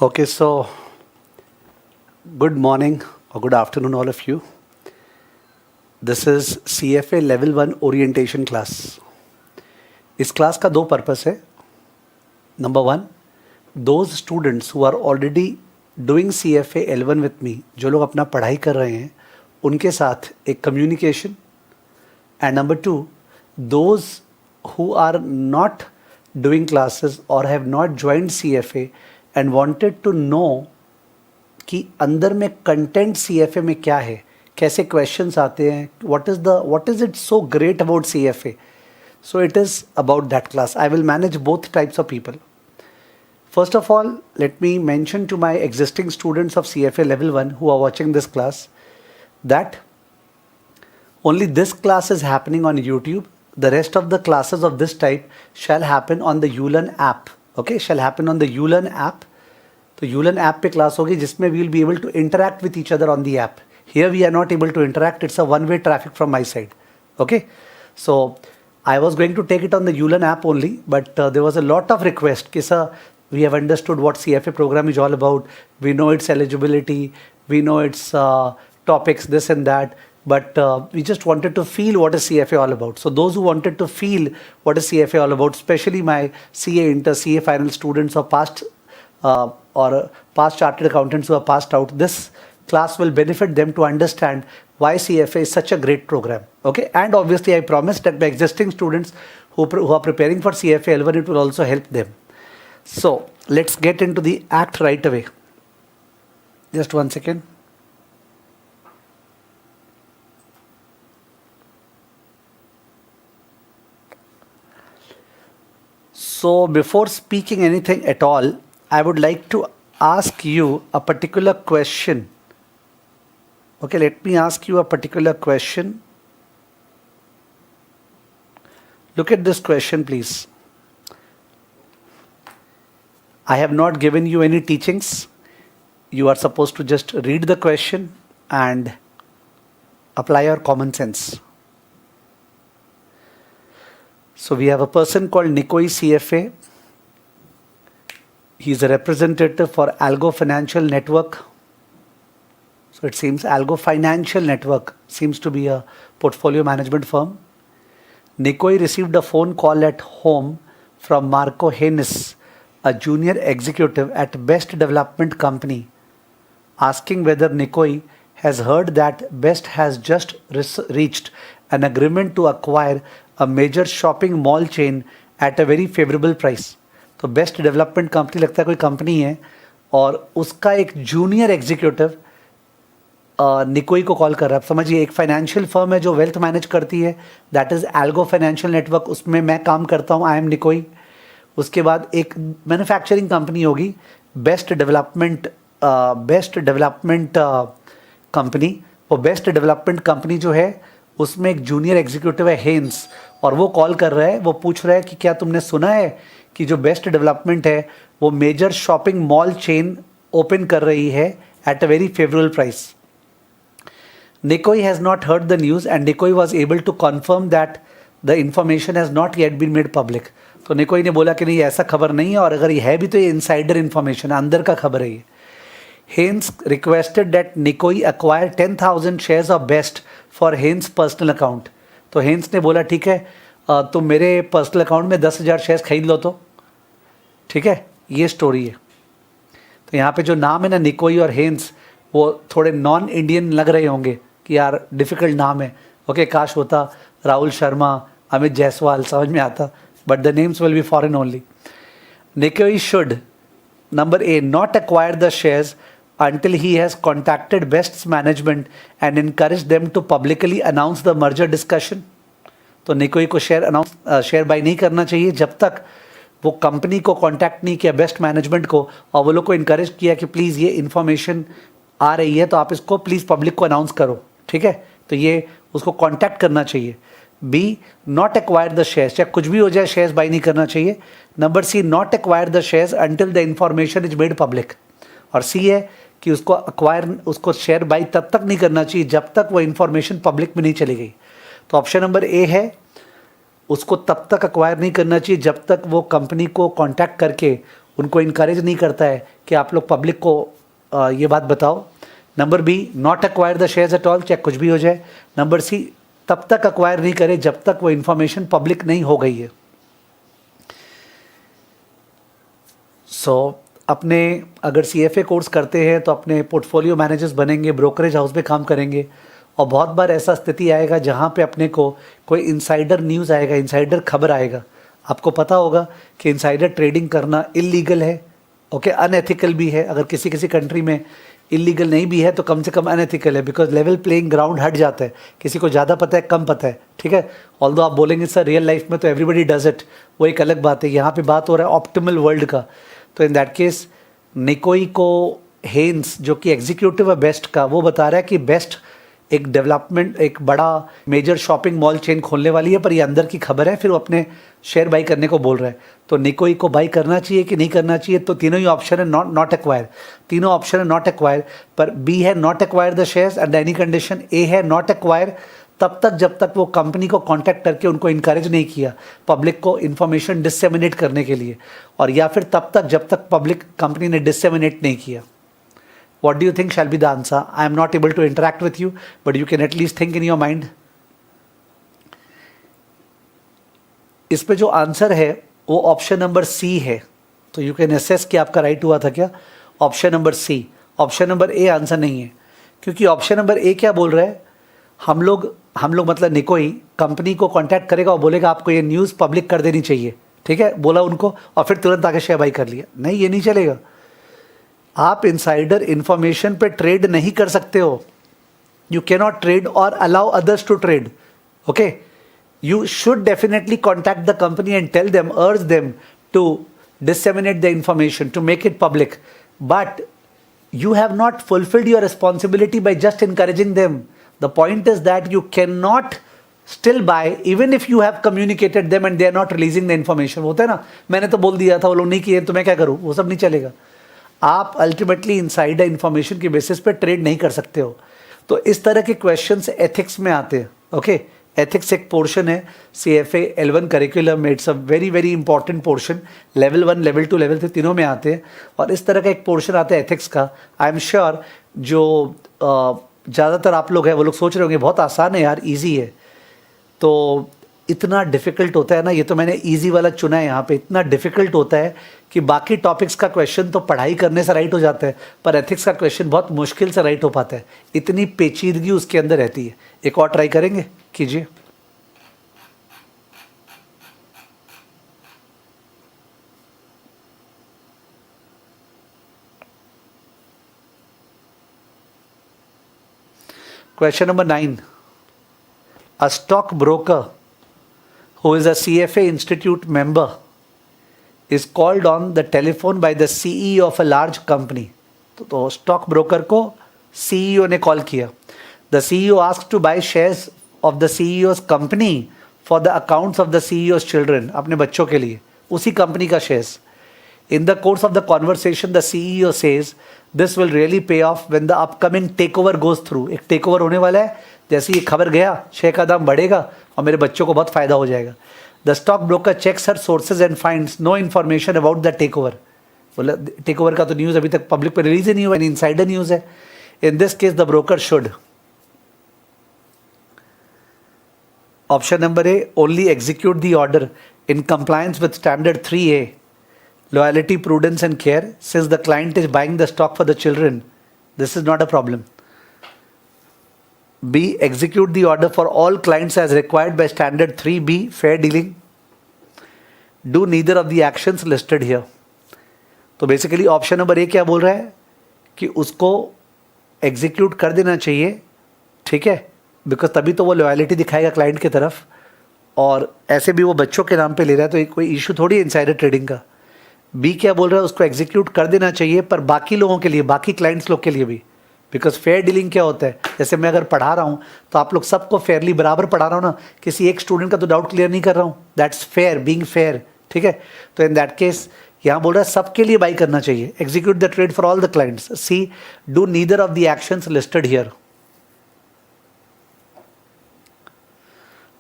Okay, so good morning or good afternoon, all of you. This is CFA Level 1 Orientation class. इस class का दो purpose है. Number one, those students who are already doing CFA L1 with me, जो लोग अपना पढ़ाई कर रहे हैं, उनके साथ एक communication. And number two, those who are not doing classes or have not joined CFA and wanted to know कि अंदर में कंटेंट CFA में क्या है, कैसे क्वेश्चंस आते हैं, what is it so great about CFA. So it is about that class. I will manage both types of people. First of all, let me mention to my existing students of CFA level 1 who are watching this class that only this class is happening on YouTube. The rest of the classes of this type shall happen on the ULearn app. Okay, shall happen on the ULearn app. तो ULearn app पे class होगी जिसमें we will be able to interact with each other on the app. Here we are not able to interact. It's a one-way traffic from my side. Okay, so I was going to take it on the ULearn app only, but there was a lot of request. Ki sir, we have understood what CFA program is all about. We know its eligibility. We know its topics, this and that. But we just wanted to feel what is CFA all about. So those who wanted to feel what is CFA all about, especially my CA Inter, CA final students or past chartered accountants who are passed out, this class will benefit them to understand why CFA is such a great program. Okay, and obviously I promise that my existing students who are preparing for CFA L1, it will also help them. So let's get into the act right away. Just one second. So before speaking anything at all, I would like to ask you a particular question. Okay, let me ask you a particular question. Look at this question, please. I have not given you any teachings. You are supposed to just read the question and apply your common sense. So we have a person called Nikoi CFA. He is a representative for Algo Financial Network. So it seems Algo Financial Network seems to be a portfolio management firm. Nikoi received a phone call at home from Marco Henis, a junior executive at Best Development Company, asking whether Nikoi has heard that Best has just reached an agreement to acquire a major shopping mall chain at a very favorable price. तो best development company लगता है कोई company है और उसका एक junior executive निकोई को call कर रहा है. आप समझिए, एक फाइनेंशियल फर्म है जो वेल्थ मैनेज करती है, that is algo financial network, उसमें मैं काम करता हूँ, आई एम निकोई. उसके बाद एक मैन्युफैक्चरिंग कंपनी होगी बेस्ट डेवलपमेंट कंपनी. वो बेस्ट डेवलपमेंट कंपनी जो है उसमें एक जूनियर एग्जीक्यूटिव है हेन्स, और वो कॉल कर रहा है, वो पूछ रहा है कि क्या तुमने सुना है कि जो बेस्ट डेवलपमेंट है वो major shopping mall chain open कर रही है at a very favourable price. Nikoi has not heard the news and Nikoi was able to confirm that the information has not yet been made public. तो निकोई ने बोला कि नहीं, ऐसा खबर नहीं है, और अगर ये है भी तो ये इनसाइडर इन्फॉर्मेशन है, अंदर का खबर है ये. Haynes requested that Nikoi acquire 10,000 shares of Best for Haynes personal account. तो Haynes ने बोला ठीक है, तुम मेरे पर्सनल अकाउंट में 10,000 शेयर्स खरीद लो तो ठीक है. ये स्टोरी है. तो यहाँ पे जो नाम है ना निकोई और हेन्स, वो थोड़े नॉन इंडियन लग रहे होंगे कि यार डिफ़िकल्ट नाम है. ओके, काश होता राहुल शर्मा, अमित जायसवाल, समझ में आता, but the names will be foreign only. निकोई should number A not acquire the shares until he has contacted Best's management and encouraged them to publicly announce the merger discussion. तो निकोई को शेयर बाई नहीं करना चाहिए जब तक वो company को कांटेक्ट नहीं किया, बेस्ट मैनेजमेंट को, और वो लोग को इनकरेज किया कि प्लीज़ ये इन्फॉर्मेशन आ रही है तो आप इसको प्लीज़ पब्लिक को अनाउंस करो, ठीक है। तो ये उसको कांटेक्ट करना चाहिए। B, not acquire the shares, चाहे कुछ भी हो जाए शेयर्स बाई नहीं करना चाहिए। Number C, not acquire the shares until the information is made public. और सी है कि उसको शेयर बाई तब तक नहीं करना चाहिए जब तक वो इन्फॉर्मेशन पब्लिक में नहीं चली गई। तो ऑप्शन नंबर ए है, उसको तब तक अक्वायर नहीं करना चाहिए जब तक वो कंपनी को कांटेक्ट करके उनको इनकरेज नहीं करता है कि आप लोग पब्लिक को ये बात बताओ। Number B, not acquire the shares at all, चाहे कुछ भी हो जाए। नंबर सी, तब तक अक्वायर नहीं करे जब तक वो इन्फॉर्मेशन पब्लिक नहीं हो गई है। अपने अगर CFA कोर्स करते हैं तो अपने पोर्टफोलियो मैनेजर्स बनेंगे, ब्रोकरेज हाउस में काम करेंगे, और बहुत बार ऐसा स्थिति आएगा जहाँ पे अपने को कोई इनसाइडर न्यूज़ आएगा, इनसाइडर खबर आएगा। आपको पता होगा कि इनसाइडर ट्रेडिंग करना इलीगल है, ओके, अनएथिकल भी है। अगर किसी कंट्री में इलीगल नहीं भी है तो कम से कम अनएथिकल है, बिकॉज लेवल प्लेइंग ग्राउंड हट जाता है, किसी को ज़्यादा पता है कम पता है, ठीक है। ऑल्दो आप बोलेंगे सर रियल लाइफ में तो एवरीबडी डज इट, वो एक अलग बात है। यहाँ पे बात हो रहा है ऑप्टिमल वर्ल्ड का। तो इन दैट केस निकोई को हेन्स जो कि एग्जीक्यूटिव है बेस्ट का, वो बता रहा है कि बेस्ट एक डेवलपमेंट, एक बड़ा मेजर शॉपिंग मॉल चेन खोलने वाली है, पर ये अंदर की खबर है, फिर वो अपने शेयर बाई करने को बोल रहा है। तो निकोई को बाई करना चाहिए कि नहीं करना चाहिए? तो तीनों ही ऑप्शन है नॉट एक्वायर, तीनों ऑप्शन है नॉट एक्वायर। पर बी है not acquire the shares under any condition, A है नॉट एक्वायर तब तक जब तक वो कंपनी को कांटेक्ट करके उनको इनकरेज नहीं किया पब्लिक को इन्फॉर्मेशन डिसेमिनेट करने के लिए, और या फिर तब तक जब तक पब्लिक कंपनी ने डिसेमिनेट नहीं किया। What do you think shall be the answer? I am not able to interact with you, but you can at least think in your mind. इस पे जो आंसर है वो ऑप्शन नंबर सी है। तो यू कैन असेस कि आपका right हुआ था क्या? Option number C. Option number A answer नहीं है, क्योंकि ऑप्शन नंबर ए क्या बोल रहा है, हम लोग मतलब निकोई कंपनी को कांटेक्ट करेगा और बोलेगा आपको ये न्यूज़ पब्लिक कर देनी चाहिए, ठीक है, बोला उनको, और फिर तुरंत आके शेयर बाई कर लिया। नहीं, ये नहीं चलेगा। आप इनसाइडर इंफॉर्मेशन पे ट्रेड नहीं कर सकते हो। यू कैनॉट ट्रेड और allow others to trade, okay. You should definitely contact the company and tell them, urge them to disseminate the information, to make it public, but you have not fulfilled your responsibility by just encouraging them. The point is that you cannot still buy even if you have communicated them and they are not releasing the information. होता है ना, मैंने तो बोल दिया था, वो लोग नहीं किए तो मैं क्या करूँ, वो सब नहीं चलेगा। आप अल्टीमेटली इनसाइडर इंफॉर्मेशन के बेसिस पे ट्रेड नहीं कर सकते हो। तो इस तरह के क्वेश्चंस एथिक्स में आते हैं, ओके। एथिक्स एक पोर्शन है CFA L1 करिकुलम में, it's a very very important portion. Level 1, level 2, level 3 तीनों में आते हैं, और इस तरह का एक पोर्शन आता है एथिक्स का। आई एम श्योर जो ज़्यादातर आप लोग हैं वो लोग सोच रहे होंगे बहुत आसान है यार, ईजी है। तो इतना डिफ़िकल्ट होता है ना, ये तो मैंने ईजी वाला चुना है यहाँ पे। इतना डिफ़िकल्ट होता है कि बाकी टॉपिक्स का क्वेश्चन तो पढ़ाई करने से राइट हो जाता है, पर एथिक्स का क्वेश्चन बहुत मुश्किल से राइट हो पाता है, इतनी पेचीदगी उसके अंदर रहती है। एक और ट्राई करेंगे, कीजिए। Question number 9, a stock broker who is a CFA Institute member is called on the telephone by the CEO of a large company. तो स्टॉक ब्रोकर को CEO ने कॉल किया। The CEO asked to buy shares of the CEO's company for the accounts of the CEO's children, अपने बच्चों के लिए उसी company का shares. In the course of the conversation, the CEO says, this will really pay off when the upcoming takeover goes through. एक takeover होने वाला है, जैसे ये खबर गया शेयर का दाम बढ़ेगा और मेरे बच्चों को बहुत फ़ायदा हो जाएगा। The stock broker checks her sources and finds no information about the take over. बोला टेक ओवर का तो न्यूज़ अभी तक पब्लिक पर रिलीज ही नहीं हुआ, इनसाइडर न्यूज़ है। In this case the broker should, option number A, only execute the order in compliance with standard 3A, loyalty, prudence and care, since the client is buying the stock for the children. This is not a problem. B, execute the order for all clients as required by standard 3B, fair dealing. Do neither of the actions listed here. तो basically option number ए क्या बोल रहा है कि उसको execute कर देना चाहिए, ठीक है, बिकॉज तभी तो वो लॉयल्टी दिखाएगा क्लाइंट की तरफ। और ऐसे भी वो बच्चों के नाम पे ले रहा है, तो ये कोई इशू थोड़ी है इनसाइडर ट्रेडिंग का। बी क्या बोल रहा है, उसको एग्जीक्यूट कर देना चाहिए, पर बाकी लोगों के लिए, बाकी क्लाइंट्स लोग के लिए भी। बिकॉज फेयर डीलिंग क्या होता है, जैसे मैं अगर पढ़ा रहा हूँ तो आप लोग सबको फेयरली बराबर पढ़ा रहा हूँ ना, किसी एक स्टूडेंट का तो डाउट क्लियर नहीं कर रहा हूँ। दैट्स फेयर, बीइंग फेयर, ठीक है। तो इन दैट केस यहाँ बोल रहा है सबके लिए बाई करना चाहिए, execute the trade for all the clients. C, do neither of the actions listed here.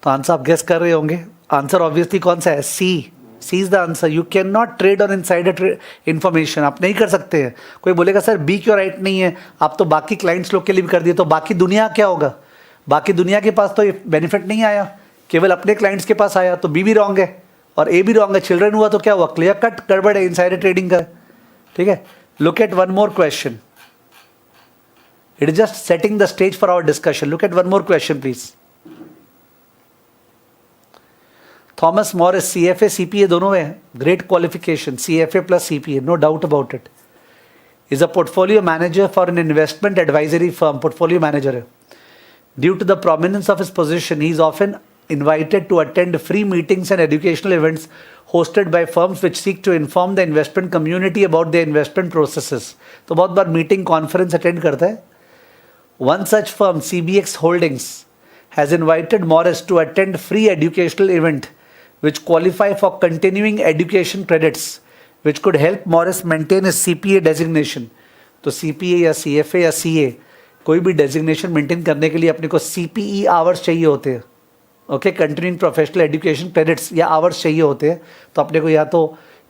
तो आंसर आप गेस कर रहे होंगे, आंसर ऑब्वियसली कौन सा है, C. C is the answer. You can not trade on insider information, आप नहीं कर सकते हैं। कोई बोलेगा सर बी क्यों राइट नहीं है, आप तो बाकी क्लाइंट्स लोग के लिए भी कर दिए, तो बाकी दुनिया क्या होगा, बाकी दुनिया के पास तो ये बेनिफिट नहीं आया, केवल अपने क्लाइंट्स के पास आया, तो बी भी रॉन्ग है और ए भी रॉन्ग है। चिल्ड्रन हुआ तो क्या हुआ, क्लियर कट गड़बड़ है इनसाइडर ट्रेडिंग का, ठीक है। Look at one more question, it is just setting the stage for our discussion. Look at one more question please. Thomas Morris CFA CPA दोनों है, great qualification, CFA plus CPA, no doubt about it. Is a portfolio manager for an investment advisory firm, portfolio manager है। Due to the prominence of his position he is often invited to attend free meetings and educational events hosted by firms which seek to inform the investment community about their investment processes। तो बहुत बार meeting conference attend करता है। One such firm, CBX Holdings, has invited Morris to attend free educational event which qualify for continuing education credits which could help Morris maintain his CPA designation। तो CPA या CFA या CA कोई भी designation maintain करने के लिए अपने को CPE आवर्स चाहिए होते हैं, okay, continuing professional education credits या आवर्स चाहिए होते हैं। तो अपने को या तो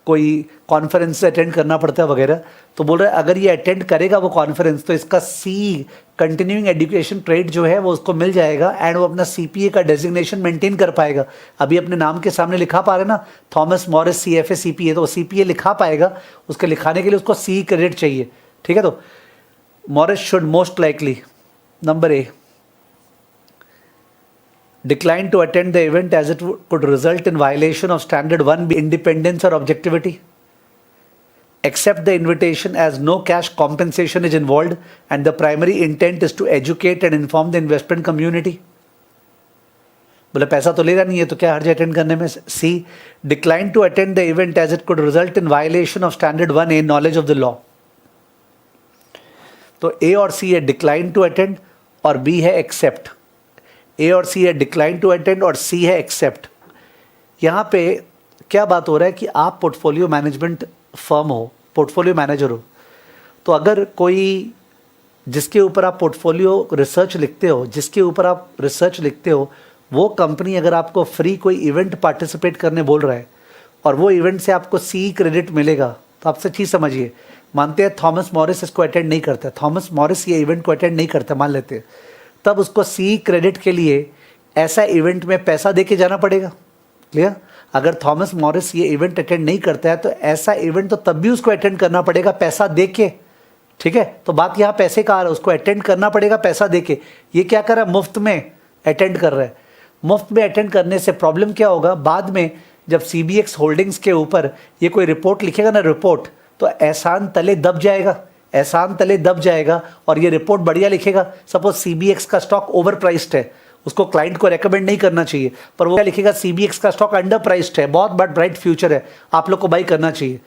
कोई कॉन्फ्रेंस अटेंड करना पड़ता है वगैरह। तो बोल रहे हैं अगर ये अटेंड करेगा वो कॉन्फ्रेंस तो इसका सी कंटिन्यूइंग एजुकेशन क्रेडिट जो है वो उसको मिल जाएगा एंड वो अपना CPA का डेजिग्नेशन मेंटेन कर पाएगा। अभी अपने नाम के सामने लिखा पा रहे ना, थॉमस मॉरिस CFA CPA, तो CPA लिखा पाएगा, उसके लिखाने के लिए उसको C क्रेडिट चाहिए, ठीक है। तो Morris should most likely, number A, decline to attend the event as it could result in violation of standard 1 independence or objectivity, accept the invitation as no cash compensation is involved and the primary intent is to educate and inform the investment community। बोले पैसा तो लेगा नहीं है तो क्या हर्ज attend करने में। C, decline to attend the event as it could result in violation of standard 1A knowledge of the law. तो ए और सी है डिक्लाइन टू अटेंड और बी है एक्सेप्ट। ए और सी है डिक्लाइन टू अटेंड और C है accept. यहाँ पे क्या बात हो रहा है कि आप पोर्टफोलियो मैनेजमेंट फर्म हो, पोर्टफोलियो मैनेजर हो, तो अगर कोई जिसके ऊपर आप पोर्टफोलियो रिसर्च लिखते हो, जिसके ऊपर आप रिसर्च लिखते हो, वो कंपनी अगर आपको फ्री कोई इवेंट पार्टिसिपेट करने बोल रहा है और वो इवेंट से आपको C क्रेडिट मिलेगा, तो आप चीज़ समझिए। मानते हैं थॉमस मॉरिस इसको अटेंड नहीं करता, थॉमस मॉरिस ये इवेंट को अटेंड नहीं करता मान लेते हैं, तब उसको C क्रेडिट के लिए ऐसा इवेंट में पैसा दे के जाना पड़ेगा, क्लियर। अगर थॉमस मॉरिस ये इवेंट अटेंड नहीं करता है तो ऐसा इवेंट तो तब भी उसको अटेंड करना पड़ेगा पैसा दे के, ठीक है। तो बात यहाँ पैसे का आ रहा है, उसको अटेंड करना पड़ेगा पैसा दे के। ये क्या कर रहा है, मुफ्त में अटेंड कर रहा है। मुफ्त में अटेंड करने से प्रॉब्लम क्या होगा, बाद में जब CBX होल्डिंग्स के ऊपर ये कोई रिपोर्ट लिखेगा ना, रिपोर्ट, तो एहसान तले दब जाएगा, एहसान तले दब जाएगा और ये रिपोर्ट बढ़िया लिखेगा। सपोज CBX का स्टॉक ओवर प्राइस्ड है, उसको क्लाइंट को रेकमेंड नहीं करना चाहिए, पर वो क्या लिखेगा, CBX का स्टॉक अंडर प्राइस्ड है, बहुत बड़ा ब्राइट फ्यूचर है, आप लोग को बाई करना चाहिए।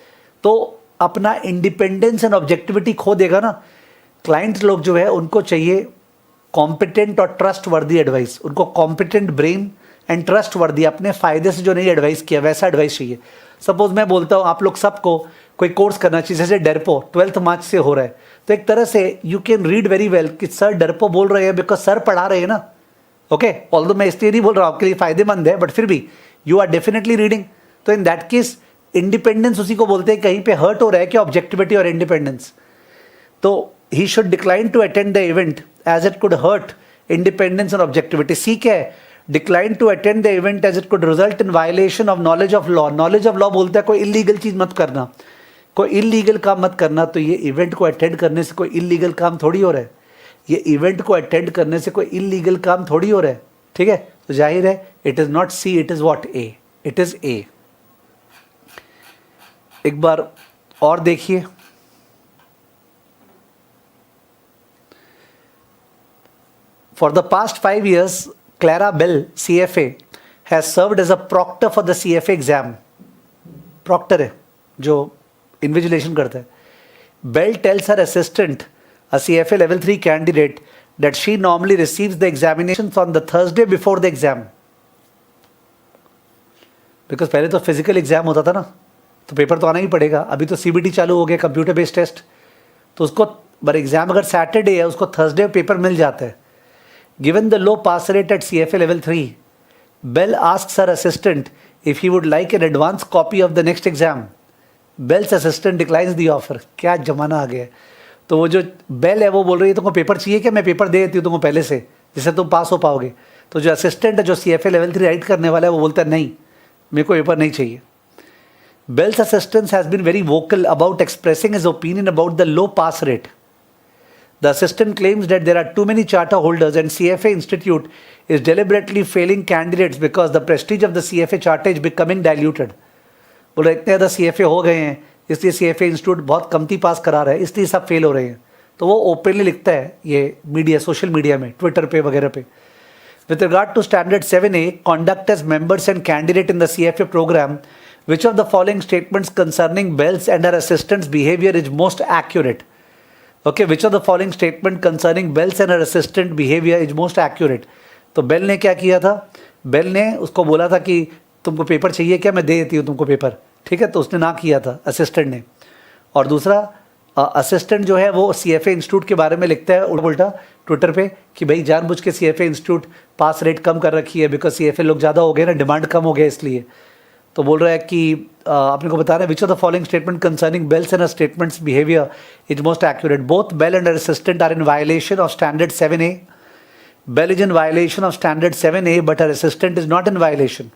तो अपना इंडिपेंडेंस एंड ऑब्जेक्टिविटी खो देगा ना। क्लाइंट लोग जो है उनको चाहिए कॉम्पिटेंट और ट्रस्ट वर्दी एडवाइस, उनको कॉम्पिटेंट ब्रेन एंड ट्रस्ट वर्दी, अपने फ़ायदे से जो नहीं एडवाइस किया वैसा एडवाइस चाहिए। सपोज मैं बोलता हूँ आप लोग सबको कोई कोर्स करना चाहिए, जैसे डरपो 12th मार्च से हो रहा है, तो एक तरह से you can read very well कि सर डरपो बोल रहे हैं बिकॉज सर पढ़ा रहे हैं ना, ओके। ऑल्दो मैं इसलिए नहीं बोल रहा हूँ आपके लिए फ़ायदेमंद है, बट फिर भी यू आर डेफिनेटली रीडिंग। तो इन दैट केस इंडिपेंडेंस उसी को बोलते हैं, कहीं पे हर्ट हो रहा है क्या ऑब्जेक्टिविटी और इंडिपेंडेंस। तो he should decline to attend the event as it could hurt independence और ऑब्जेक्टिविटी। सी क्या है, decline to attend the event as it could result in violation of knowledge of law. Knowledge of law बोलता है कोई illegal चीज़ मत करना, कोई illegal काम मत करना। तो ये इवेंट को अटेंड करने से कोई इलीगल काम थोड़ी हो रहा है, ये इवेंट को अटेंड करने से कोई इलीगल काम थोड़ी हो रहा है, ठीक है। तो जाहिर है it is not C, it is what, A, it is A. एक बार और देखिए, For the past 5 years, Clara Bell, CFA, has served as a proctor for the CFA exam. Proctor है जो इन्विजिलेशन करता है. Bell tells her assistant, a CFA level 3 candidate, that she normally receives the examinations on the Thursday before the exam. Because पहले तो physical exam होता था ना, तो पेपर तो आना ही पड़ेगा. अभी तो CBT चालू हो गया, कंप्यूटर बेस्ड टेस्ट. तो उसको पर एग्जाम अगर सैटरडे है, उसको थर्सडे पेपर मिल जाता है. Given the low pass rate at CFA level 3, Bell asks her assistant if he would like an advance copy of the next exam. Bell's assistant declines the offer. क्या जमाना आ गया है. तो वो जो बेल है वो बोल रही है तुमको पेपर चाहिए क्या, मैं पेपर दे देती हूँ तुमको पहले से, जिससे तुम पास हो पाओगे. तो जो असिस्टेंट है जो CFA level 3 राइट करने वाला है वो बोलता है नहीं, मेरे को पेपर नहीं चाहिए. Bell's assistant has been very vocal about expressing his opinion about the low pass rate. The assistant claims that there are too many charter holders and CFA Institute is deliberately failing candidates because the prestige of the CFA charter is becoming diluted. बोल रहे इतने ज़्यादा CFA हो गए हैं, इसलिए CFA institute बहुत कमती पास करा रहा है, इसलिए सब फेल हो रहे हैं. तो वो ओपनली लिखता है ये मीडिया, सोशल मीडिया में, ट्विटर पे वगैरह पे. With regard to standard 7A, conduct as members and candidate in the CFA program, which of the following statements concerning Bell's and her assistant's behavior is most accurate? Okay, which of the following statement concerning Bell's and her assistant behavior is most accurate? तो bell ने क्या किया था, bell ने उसको बोला था कि तुमको पेपर चाहिए क्या, मैं दे देती हूँ तुमको पेपर, ठीक है. तो उसने ना किया था असिस्टेंट ने. और दूसरा, असिस्टेंट जो है वो CFA इंस्टीट्यूट के बारे में लिखता है उल्टा ट्विटर पे कि भाई जानबूझ के CFA इंस्टीट्यूट पास रेट कम कर रखी है, बिकॉज CFA लोग ज़्यादा हो गए ना, डिमांड कम हो गया इसलिए. तो बोल रहा है कि अपने को बता रहे हैं which of the following statement concerning Bell's and statements behaviour is most accurate. Both Bell and assistant are in violation of standard 7A. Bell is in violation of standard 7A, but her assistant is not in violation.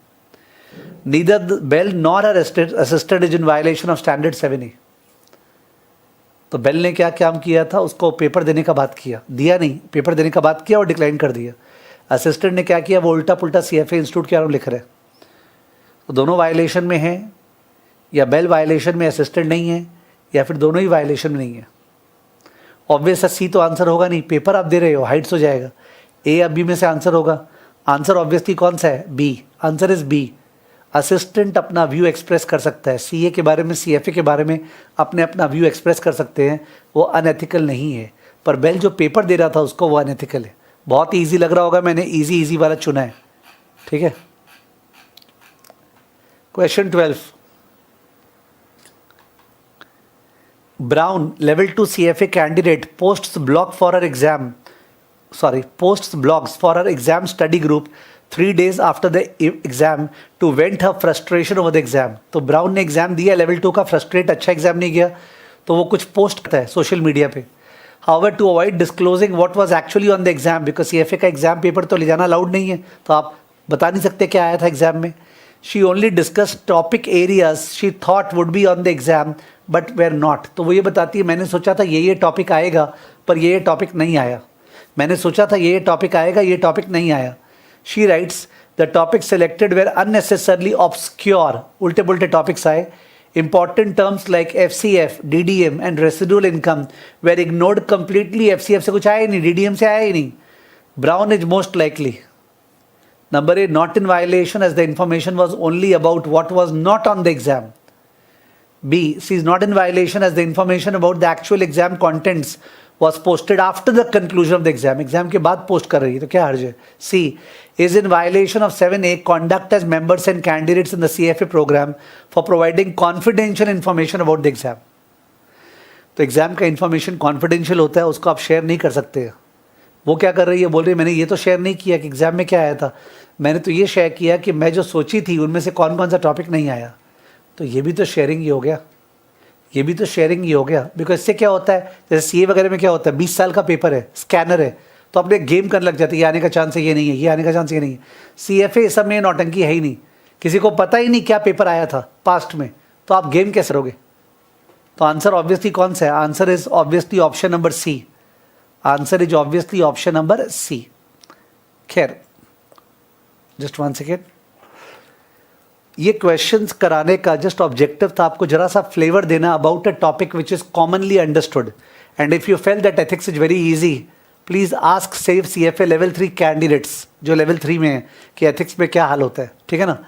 Neither Bell nor her assistant is in violation of standard 7A. तो bell ने क्या काम किया था, उसको paper देने का बात किया, दिया नहीं, पेपर देने का बात किया और डिक्लाइन कर दिया. असिस्टेंट ने क्या किया, वो उल्टा पुल्टा CFA इंस्टीट्यूट के बारे में लिख रहे हैं. तो दोनों वायलेशन में हैं, या बेल वायलेशन में, असिस्टेंट नहीं है, या फिर दोनों ही वायलेशन में नहीं है. ऑब्वियस C तो आंसर होगा नहीं, पेपर आप दे रहे हो, हाइट्स हो जाएगा. A या B में से आंसर होगा. आंसर ऑब्वियसली कौन सा है, B. Answer is B. Assistant अपना व्यू एक्सप्रेस कर सकता है, CA के बारे में, CFA के बारे में अपना व्यू एक्सप्रेस कर सकते हैं, वो अनएथिकल नहीं है. पर बेल जो पेपर दे रहा था उसको वो अनएथिकल है. बहुत ईजी लग रहा होगा, मैंने ईजी वाला चुना है, ठीक है. Question 12. Brown, level 2 CFA candidate, posts blogs for her exam study group 3 days after the exam to vent her frustration over the exam. तो ब्राउन ने एग्जाम दिया लेवल 2 का, फ्रस्ट्रेट, अच्छा एग्जाम नहीं गया, तो वो कुछ पोस्ट करता है सोशल मीडिया पे. However, to avoid disclosing what was actually on the exam, because CFA का एग्जाम पेपर तो ले जाना अलाउड नहीं है, तो आप बता नहीं सकते क्या आया था एग्जाम में. She only discussed topic areas she thought would be on the exam but were not. तो वो ये बताती है मैंने सोचा था ये टॉपिक आएगा पर ये टॉपिक नहीं आया, मैंने सोचा था ये टॉपिक आएगा, ये टॉपिक नहीं आया. She writes, the topics selected were unnecessarily obscure. उल्टे पुल्टे टॉपिक्स आए. Important terms like FCF, DDM and residual income were ignored completely. FCF से कुछ आया ही नहीं, DDM से आया ही नहीं. Brown is most likely. Number A, not in violation as the information was only about what was not on the exam. B, she is not in violation as the information about the actual exam contents was posted after the conclusion of the exam. Exam के बाद post कर रही है तो क्या हर्ज है. C, is in violation of 7A, conduct as members and candidates in the CFA program for providing confidential information about the exam. तो एग्जाम का इन्फॉर्मेशन कॉन्फिडेंशियल होता है, उसको आप शेयर नहीं कर सकते. वो क्या कर रही है, बोल रही है मैंने ये तो शेयर नहीं किया कि एग्जाम में क्या आया था, मैंने तो ये शेयर किया कि मैं जो सोची थी उनमें से कौन कौन सा टॉपिक नहीं आया. तो ये भी तो शेयरिंग ही हो गया, ये भी तो शेयरिंग ही हो गया. बिकॉज इससे क्या होता है, जैसे CA वगैरह में क्या होता है, 20 साल का पेपर है, स्कैनर है, तो अपने गेम करने लग जाते हैं, ये आने का चांस है, ये नहीं है, ये आने का चांस ये नहीं है. CFA सब में नौटंकी है ही नहीं, किसी को पता ही नहीं क्या पेपर आया था पास्ट में, तो आप गेम कैसे करोगे. तो आंसर ऑब्वियसली कौन सा है, answer is obviously option number C. Answer is obviously option number C. खैर जस्ट 1 सेकेंड, ये क्वेश्चंस कराने का जस्ट ऑब्जेक्टिव था आपको जरा सा फ्लेवर देना about a topic which is commonly understood. And if you fail that ethics is very easy, please ask save CFA level 3 candidates जो लेवल 3 में है कि एथिक्स में क्या हाल होता है, ठीक है ना।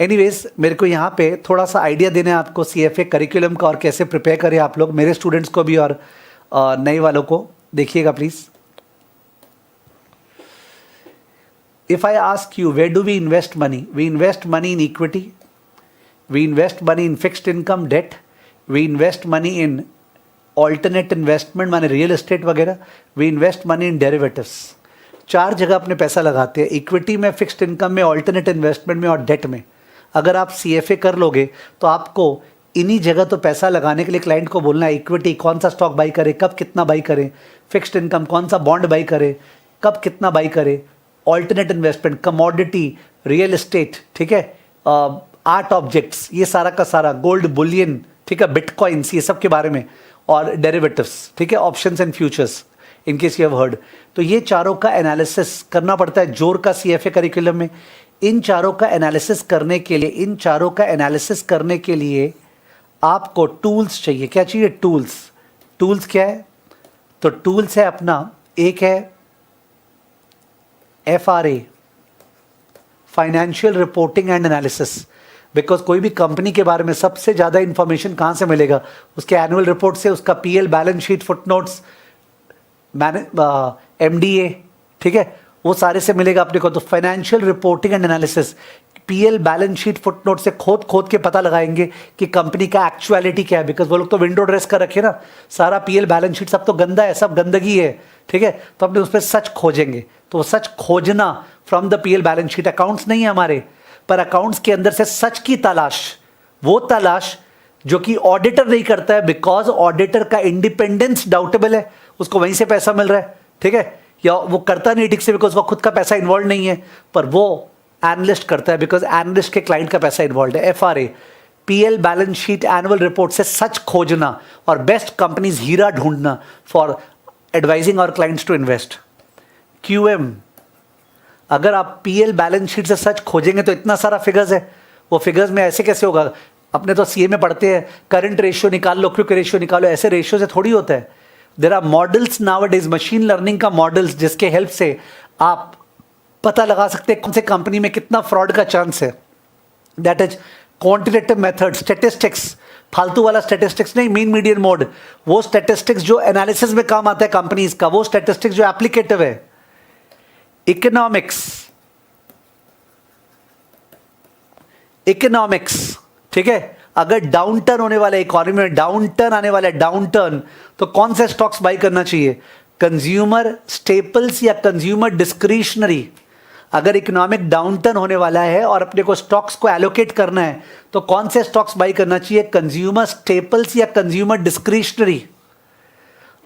एनीवेज, मेरे को यहाँ पे थोड़ा सा आइडिया देना है आपको CFA करिकुलम का और कैसे प्रिपेयर करें आप लोग, मेरे स्टूडेंट्स को भी और नए वालों को। देखिएगा please. If I ask you, where do we invest money? We invest money in equity. We invest money in fixed income debt. We invest money in alternate investment, माने real estate वगैरह. We invest money in derivatives. 4 जगह अपने पैसा लगाते हैं, equity में, fixed income में, alternate investment में और डेट में। अगर आप CFA कर लोगे तो आपको इन्हीं जगह तो पैसा लगाने के लिए क्लाइंट को बोलना है, इक्विटी कौन सा स्टॉक बाई करें, कब कितना बाई करें, फिक्स्ड इनकम कौन सा बॉन्ड बाई करें, कब कितना बाई करें, alternate investment, commodity, real estate, ठीक है, आर्ट ऑब्जेक्ट्स, ये सारा का सारा, गोल्ड बुलियन, ठीक है, बिटकॉइंस, ये सब के बारे में, और डेरिवेटिव्स, ठीक है, options and futures, in case you have heard. तो ये चारों का एनालिसिस करना पड़ता है जोर का CFA करिकुलम में। इन चारों का एनालिसिस करने के लिए आपको टूल्स चाहिए। क्या चाहिए? टूल्स क्या है? तो टूल्स है अपना, एक है FRA, financial reporting and analysis. Because कोई भी कंपनी के बारे में सबसे ज़्यादा इंफॉर्मेशन कहाँ से मिलेगा? उसके एनुअल रिपोर्ट से, उसका PL balance sheet, footnotes, MDA, ठीक है, वो सारे से मिलेगा अपने को। तो financial reporting and analysis, PL balance sheet, footnote से खोद के पता लगाएंगे कि कंपनी का एक्चुअलिटी क्या है। बिकॉज वो लोग तो विंडो ड्रेस कर रखे ना, सारा PL बैलेंस शीट सब तो गंदा है, सब गंदगी है, ठीक है। तो अपने उस पर सच खोजेंगे। तो वो सच खोजना from the PL balance sheet, accounts नहीं है हमारे, पर अकाउंट्स के अंदर से सच की तलाश, वो तलाश जो कि ऑडिटर नहीं करता है, बिकॉज ऑडिटर का इंडिपेंडेंस डाउटेबल है, उसको वहीं से पैसा मिल रहा है, ठीक है, या वो करता नहीं ठीक से बिकॉज वो खुद का पैसा इन्वॉल्व नहीं है, पर वो एनालिस्ट करता है बिकॉज एनालिस्ट के क्लाइंट का पैसा इन्वॉल्व है। FRA, PL balance sheet, annual report से सच खोजना और बेस्ट कंपनीज हीरा ढूंढना फॉर एडवाइजिंग और क्लाइंट्स टू इन्वेस्ट। QM, अगर आप PL बैलेंस शीट से सच खोजेंगे तो इतना सारा फिगर्स है, वो फिगर्स में ऐसे कैसे होगा? अपने तो CA में पढ़ते हैं, करंट रेशियो निकाल लो, क्विक रेशियो निकालो, ऐसे रेशियो से थोड़ी होता है। There are models nowadays, machine learning का मॉडल्स, जिसके हेल्प से आप पता लगा सकते हैं कौन से कंपनी में कितना फ्रॉड का चांस है। That is quantitative method, statistics, फालतू वाला स्टैटिस्टिक्स नहीं, मीन मीडियन मोड, वो स्टैटिस्टिक्स जो एनालिसिस में काम आता है कंपनीज का, वो स्टैटिस्टिक्स जो एप्लीकेटिव है। इकोनॉमिक्स, ठीक है, अगर डाउन टर्न होने वाला है, इकोनॉमी में डाउन टर्न आने वाला है, डाउन टर्न, तो कौन से स्टॉक्स बाई करना चाहिए? कंज्यूमर स्टेपल्स या कंज्यूमर डिस्क्रिशनरी। अगर इकोनॉमिक डाउनटर्न होने वाला है और अपने को स्टॉक्स को एलोकेट करना है तो कौन से स्टॉक्स बाई करना चाहिए? कंज्यूमर स्टेपल्स या कंज्यूमर डिस्क्रिशनरी।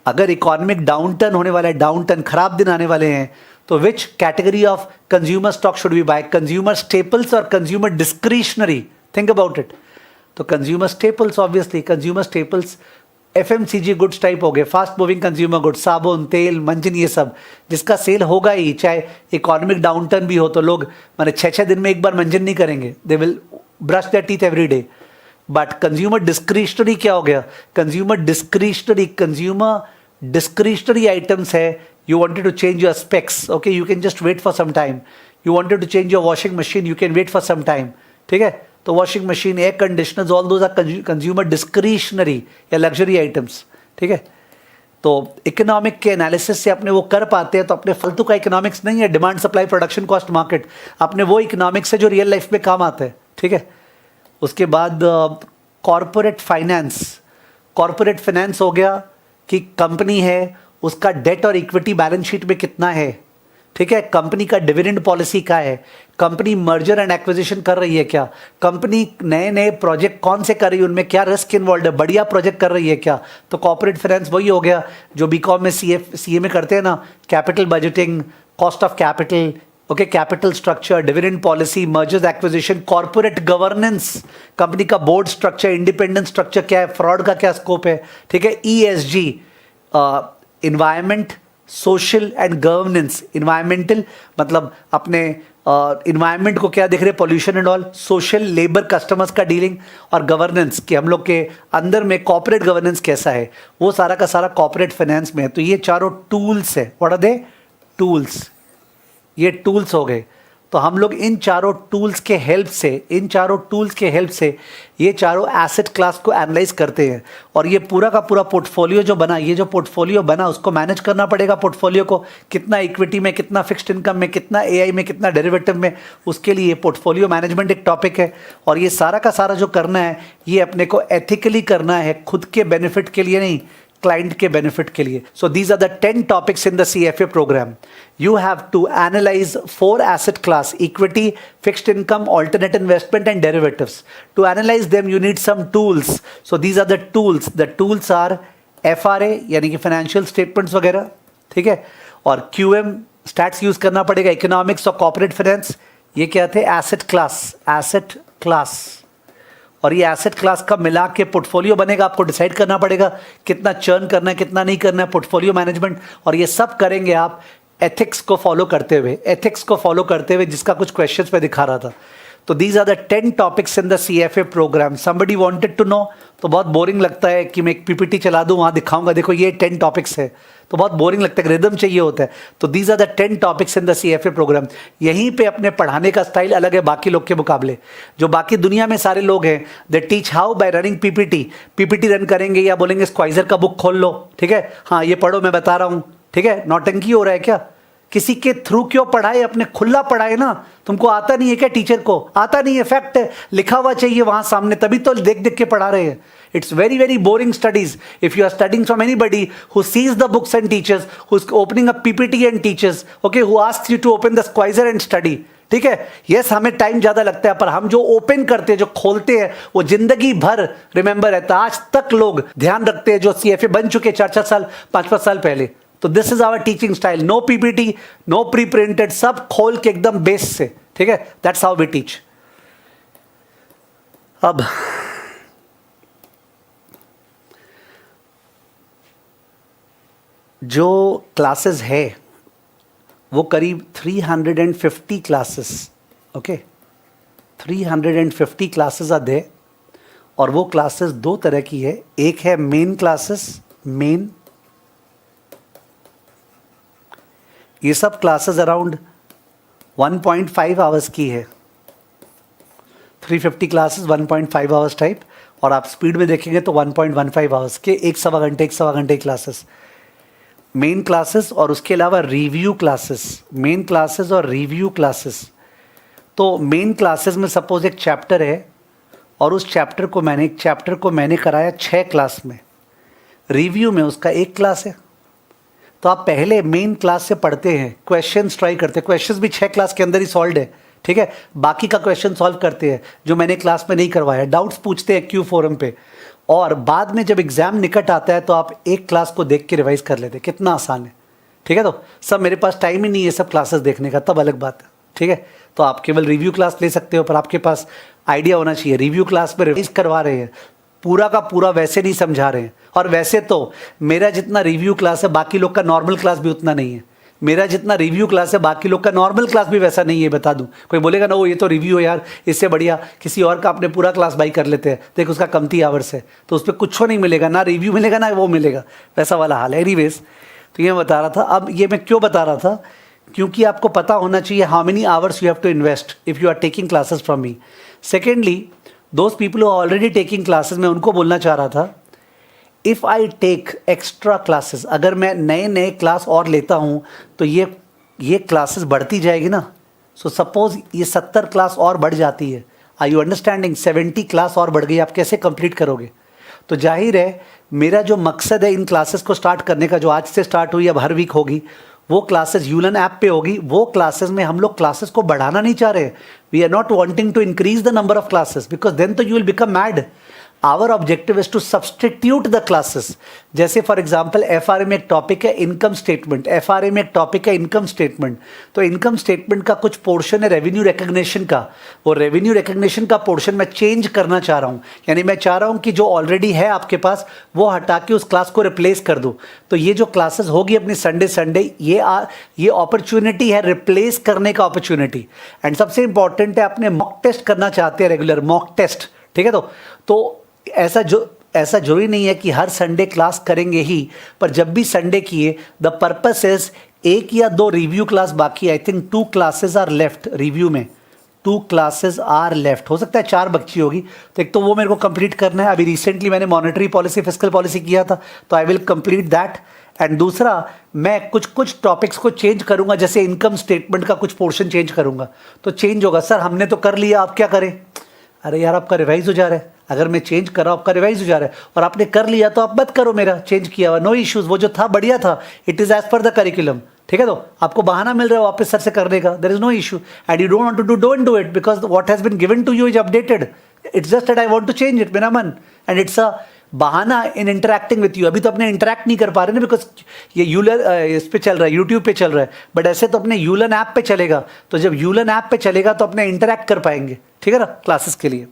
अगर इकोनॉमिक डाउनटर्न होने वाला है, डाउनटर्न, खराब दिन आने वाले हैं, तो which category of consumer stock should be buy? Consumer staples और consumer discretionary. Think about it. तो consumer staples, obviously consumer staples FMCG goods type हो गए, फास्ट मूविंग कंज्यूमर गुड्स, साबुन, तेल, मंजन, ये सब जिसका सेल होगा ही, चाहे इकोनॉमिक डाउनटर्न भी हो। तो लोग माने 6-6 दिन में एक बार मंजन नहीं करेंगे, they will brush their teeth every day. But consumer discretionary क्या हो गया? कंज्यूमर डिस्क्रिशनरी आइटम्स है। You wanted to change your specs, okay, you can just wait for some time. You wanted to change your washing machine, you can wait for some time, ठीक है। तो washing machine, air conditioners, all those are consumer discretionary या luxury items, ठीक है। तो economic के analysis से अपने वो कर पाते हैं। तो अपने फालतू का इकोनॉमिक्स नहीं है, demand supply production cost market, अपने वो इकोनॉमिक्स है जो रियल लाइफ में काम आता है, ठीक है। उसके बाद कॉरपोरेट फाइनेंस हो गया कि कंपनी है, उसका डेट और इक्विटी बैलेंस शीट में कितना है, ठीक है। कंपनी का डिविडेंड पॉलिसी क्या है, कंपनी मर्जर एंड एक्विजिशन कर रही है क्या, कंपनी नए नए प्रोजेक्ट कौन से कर रही है, उनमें क्या रिस्क इन्वॉल्व है, बढ़िया प्रोजेक्ट कर रही है क्या। तो कॉर्पोरेट फाइनेंस वही हो गया जो बीकॉम में सीए में करते हैं ना, capital budgeting, cost of capital, okay, capital structure, dividend policy, mergers acquisition, corporate governance, company का बोर्ड स्ट्रक्चर, इंडिपेंडेंट स्ट्रक्चर क्या है, फ्रॉड का क्या स्कोप है, ठीक है। ESG, environment, social and governance. Environmental मतलब अपने इन्वायरमेंट को क्या देख रहे हैं, pollution and all, social, labour, customers का डीलिंग और गवर्नेंस कि हम लोग के अंदर में कॉर्पोरेट गवर्नेंस कैसा है, वो सारा का सारा कॉर्पोरेट फाइनेंस में है। तो ये चारों टूल्स है। What are they? टूल्स। ये टूल्स हो गए। तो हम लोग इन चारों टूल्स के हेल्प से ये चारों एसेट क्लास को एनालाइज करते हैं। और ये पूरा का पूरा पोर्टफोलियो जो बना, ये जो पोर्टफोलियो बना उसको मैनेज करना पड़ेगा। पोर्टफोलियो को कितना इक्विटी में, कितना फिक्स्ड इनकम में, कितना एआई में, कितना डेरिवेटिव में, उसके लिए पोर्टफोलियो मैनेजमेंट एक टॉपिक है। और ये सारा का सारा जो करना है ये अपने को एथिकली करना है, खुद के बेनिफिट के लिए नहीं, क्लाइंट के बेनिफिट के लिए। So these are the 10 topics in the CFA programme. You have to analyse 4 asset class, equity, fixed income, alternate investment and derivatives. To analyse them you need some tools. So these are the tools. The tools are FRA यानी कि financial statements वगैरह, ठीक है, और QM stats use करना पड़ेगा, economics और corporate finance. ये क्या थे? Asset class. और ये एसेट क्लास का मिला के पोर्टफोलियो बनेगा। आपको डिसाइड करना पड़ेगा कितना चर्न करना है, कितना नहीं करना है, पोर्टफोलियो मैनेजमेंट। और ये सब करेंगे आप एथिक्स को फॉलो करते हुए, जिसका कुछ क्वेश्चंस पे दिखा रहा था। तो these are the 10 topics in the CFA programme. Somebody wanted to know, तो बहुत बोरिंग लगता है कि मैं एक PPT चला दूं, वहाँ दिखाऊंगा देखो ये 10 टॉपिक्स है, तो बहुत बोरिंग लगता है, रिदम चाहिए होता है। तो these are the 10 topics in the CFA programme. यहीं पे अपने पढ़ाने का स्टाइल अलग है बाकी लोग के मुकाबले। जो बाकी दुनिया में सारे लोग हैं, they teach how by running PPT run करेंगे या बोलेंगे स्क्वाइजर का बुक खोल लो, ठीक है, हाँ ये पढ़ो मैं बता रहा हूँ, ठीक है। नौटंकी हो रहा है क्या? किसी के थ्रू क्यों पढ़ाए? अपने खुला पढ़ाए ना। तुमको आता नहीं है क्या? टीचर को आता नहीं है, फैक्ट है, लिखा हुआ चाहिए वहां सामने, तभी तो देख देख के पढ़ा रहे हैं। It's very very boring studies if you are studying from anybody who sees the books and teachers, who is opening a PPT and teachers, okay, who asks you to open the स्क्वाइजर and study, ठीक है। Yes, हमें time ज्यादा लगता है, पर हम जो ओपन करते हैं, जो खोलते हैं, वो जिंदगी भर रिमेंबर रहता है। आज तक लोग ध्यान रखते हैं जो CFA बन चुके 4-4 साल, 5-5 साल पहले। तो this is our teaching style. No PPT, no pre printed, सब खोल के एकदम बेस से, ठीक है। That's how we teach. अब जो क्लासेस है वो करीब 350 classes, okay, 350 classes are there. और वो क्लासेस 2 तरह की है। एक है मेन क्लासेस, मेन, ये सब क्लासेस अराउंड 1.5 आवर्स की है। 350 क्लासेस 1.5 आवर्स टाइप, और आप स्पीड में देखेंगे तो 1.15 आवर्स के, 1 सवा घंटे क्लासेस, मेन क्लासेस। और उसके अलावा रिव्यू क्लासेस, मेन क्लासेस और रिव्यू क्लासेस। तो मेन क्लासेस में सपोज एक चैप्टर है और उस चैप्टर को मैंने कराया 6 क्लास में, रिव्यू में उसका 1 क्लास है। तो आप पहले मेन क्लास से पढ़ते हैं, क्वेश्चंस ट्राई करते हैं, क्वेश्चंस भी 6 क्लास के अंदर ही सॉल्व है, ठीक है। बाकी का क्वेश्चन सॉल्व करते हैं जो मैंने क्लास में नहीं करवाया, डाउट्स पूछते हैं Q फोरम पे। और बाद में जब एग्जाम निकट आता है तो आप एक क्लास को देख के रिवाइज कर लेते हैं। कितना आसान है, ठीक है। तो सब मेरे पास टाइम ही नहीं है सब क्लासेस देखने का, तब अलग बात है, ठीक है। तो आप केवल रिव्यू क्लास ले सकते हो, पर आपके पास आइडिया होना चाहिए। रिव्यू क्लास में रिवाइज करवा रहे हैं, पूरा का पूरा वैसे नहीं समझा रहे हैं। और वैसे तो मेरा जितना रिव्यू क्लास है बाकी लोग का नॉर्मल क्लास भी उतना नहीं है। मेरा जितना रिव्यू क्लास है बाकी लोग का नॉर्मल क्लास भी वैसा नहीं है, बता दूं। कोई बोलेगा ना वो ये तो रिव्यू है यार, इससे बढ़िया किसी और का अपने पूरा क्लास बाई कर लेते हैं, देख उसका कमती आवर्स है, तो उस पर कुछ नहीं मिलेगा, ना रिव्यू मिलेगा ना वो मिलेगा, वैसा वाला हाल है। एनीवेज, तो ये बता रहा था। अब ये मैं क्यों बता रहा था, क्योंकि आपको पता होना चाहिए how many hours you have to invest if you are taking classes from me. Secondly, those people who are already taking classes, मैं उनको बोलना चाह रहा था, if I take extra classes, अगर मैं नए नए क्लास और लेता हूँ तो ये क्लासेस बढ़ती जाएगी ना। सो सपोज ये 70 क्लास और बढ़ जाती है, आर यू अंडरस्टैंडिंग, 70 क्लास और बढ़ गई, आप कैसे कंप्लीट करोगे? तो जाहिर है मेरा जो मकसद है इन क्लासेस को स्टार्ट करने का, जो आज से स्टार्ट हुई अब हर वीक होगी, वो क्लासेस यूलन ऐप पे होगी। वो क्लासेस में हम लोग क्लासेस को बढ़ाना नहीं चाह रहे। We are not wanting to increase the number of classes because then तो you will become mad. Our objective is to substitute the classes. जैसे फॉर एग्जांपल एफआरए में एक टॉपिक है इनकम स्टेटमेंट, एफआरए में एक टॉपिक है income statement, तो income statement का कुछ पोर्शन है रेवेन्यू रिकग्निशन का, वो रेवेन्यू रिकग्निशन का पोर्शन मैं चेंज करना चाह रहा हूँ, यानी मैं चाह रहा हूँ कि जो ऑलरेडी है आपके पास वो हटा के उस क्लास को रिप्लेस कर दूँ। तो ये जो क्लासेस होगी अपनी संडे ये अपॉर्चुनिटी है रिप्लेस करने का अपॉर्चुनिटी। एंड सबसे इंपॉर्टेंट है अपने मॉक टेस्ट करना चाहते हैं रेगुलर मॉक टेस्ट, ठीक है। तो ऐसा जरूरी नहीं है कि हर संडे क्लास करेंगे ही, पर जब भी संडे किए द पर्पस इज एक या दो रिव्यू क्लास बाकी, I think 2 classes are left review में, 2 क्लासेस आर लेफ्ट, हो सकता है 4 बच्ची होगी, तो एक तो वो मेरे को कंप्लीट करना है। अभी रिसेंटली मैंने मॉनेटरी पॉलिसी फिस्कल पॉलिसी किया था, तो I will complete that. And दूसरा मैं कुछ टॉपिक्स को चेंज करूंगा, जैसे इनकम स्टेटमेंट का कुछ पोर्शन चेंज करूंगा, तो चेंज होगा। सर हमने तो कर लिया, आप क्या करें? अरे यार आपका रिवाइज हो जा रहा है, अगर मैं चेंज कर रहा हूँ आपका रिवाइज हो जा रहा है, और आपने कर लिया तो आप मत करो मेरा चेंज किया हुआ, नो इश्यूज, वो जो था बढ़िया था, it is as per the curriculum, ठीक है। तो आपको बहाना मिल रहा है वापस सर से करने का, there is no issue, and you don't want to do, don't do it, because what has been given to you is updated, it's just that I want to change it, मेरा मन, and it's a बहाना इन interacting with you. अभी तो अपने interact नहीं कर पा रहे ना, बिकॉज ये यूलन इस पे चल रहा है, यूट्यूब पे चल रहा है, बट ऐसे तो अपने यूलन ऐप पे चलेगा, तो जब यूलन ऐप पे चलेगा तो अपने इंटरैक्ट कर पाएंगे, ठीक है ना, क्लासेस के लिए।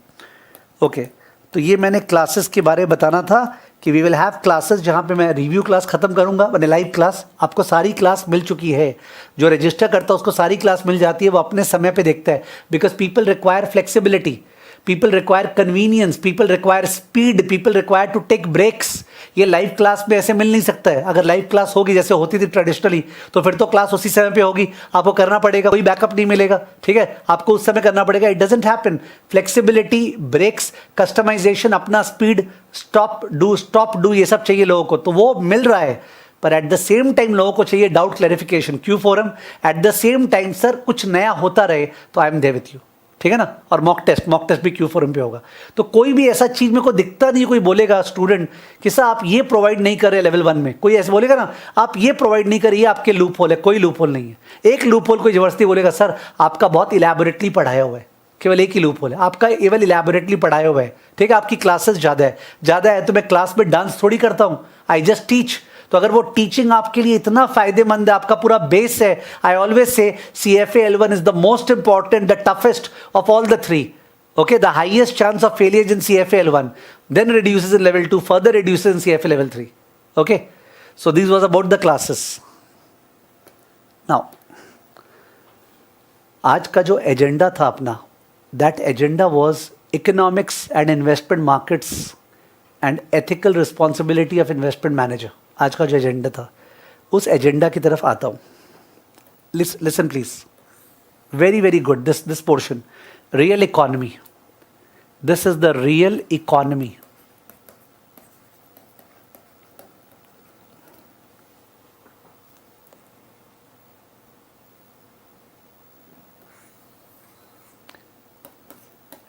ओके तो ये मैंने क्लासेस के बारे में बताना था कि वी विल हैव क्लासेस, जहाँ पे मैं रिव्यू क्लास खत्म करूँगा, मैंने लाइव क्लास, आपको सारी क्लास मिल चुकी है, जो रजिस्टर करता है उसको सारी क्लास मिल जाती है, वो अपने समय पे देखता है, because people require flexibility, people require convenience, people require speed, people require to take breaks. ये लाइव क्लास में ऐसे मिल नहीं सकता है। अगर लाइव क्लास होगी जैसे होती थी ट्रेडिशनली, तो फिर तो क्लास उसी समय पे होगी, आपको करना पड़ेगा, कोई बैकअप नहीं मिलेगा, ठीक है, आपको उस समय करना पड़ेगा। It doesn't happen. Flexibility, breaks, customisation, अपना स्पीड, स्टॉप डू ये सब चाहिए लोगों को, तो वो मिल रहा है। पर एट द सेम टाइम लोगों को चाहिए doubt clarification, Q forum, at the same time sir कुछ नया होता रहे, तो I am there with you, ठीक है ना। और मॉक टेस्ट भी क्यू फोरम पे होगा। तो कोई भी ऐसा चीज़ मेरे को दिखता नहीं, कोई बोलेगा स्टूडेंट कि सर आप ये प्रोवाइड नहीं कर रहे लेवल 1 में, कोई ऐसे बोलेगा ना आप ये प्रोवाइड नहीं कर रही, आपके लूप होल है, कोई लूप होल नहीं है। एक लूप होल कोई जबरदस्ती बोलेगा सर आपका बहुत इलेबोरेटली पढ़ाया हुआ है, केवल एक ही लूप होल है आपका, केवल इलेबोरेटली पढ़ाया हुआ है, ठीक है। आपकी क्लासेस ज़्यादा है तो मैं क्लास में डांस थोड़ी करता हूँ, आई जस्ट टीच। तो अगर वो टीचिंग आपके लिए इतना फायदेमंद है, आपका पूरा बेस है, I always say CFA L1 is the most important, the toughest of all the 3, okay, the highest chance of failure in CFA L1, then reduces in level 2, further reduces in CFA level 3, okay. So this was about the classes. Now आज का जो agenda था अपना, that agenda was economics and investment markets and ethical responsibility of investment manager. आज का जो agenda था, उस एजेंडा की तरफ आता हूँ। Listen please, very very good, this portion, real economy, this is the real economy.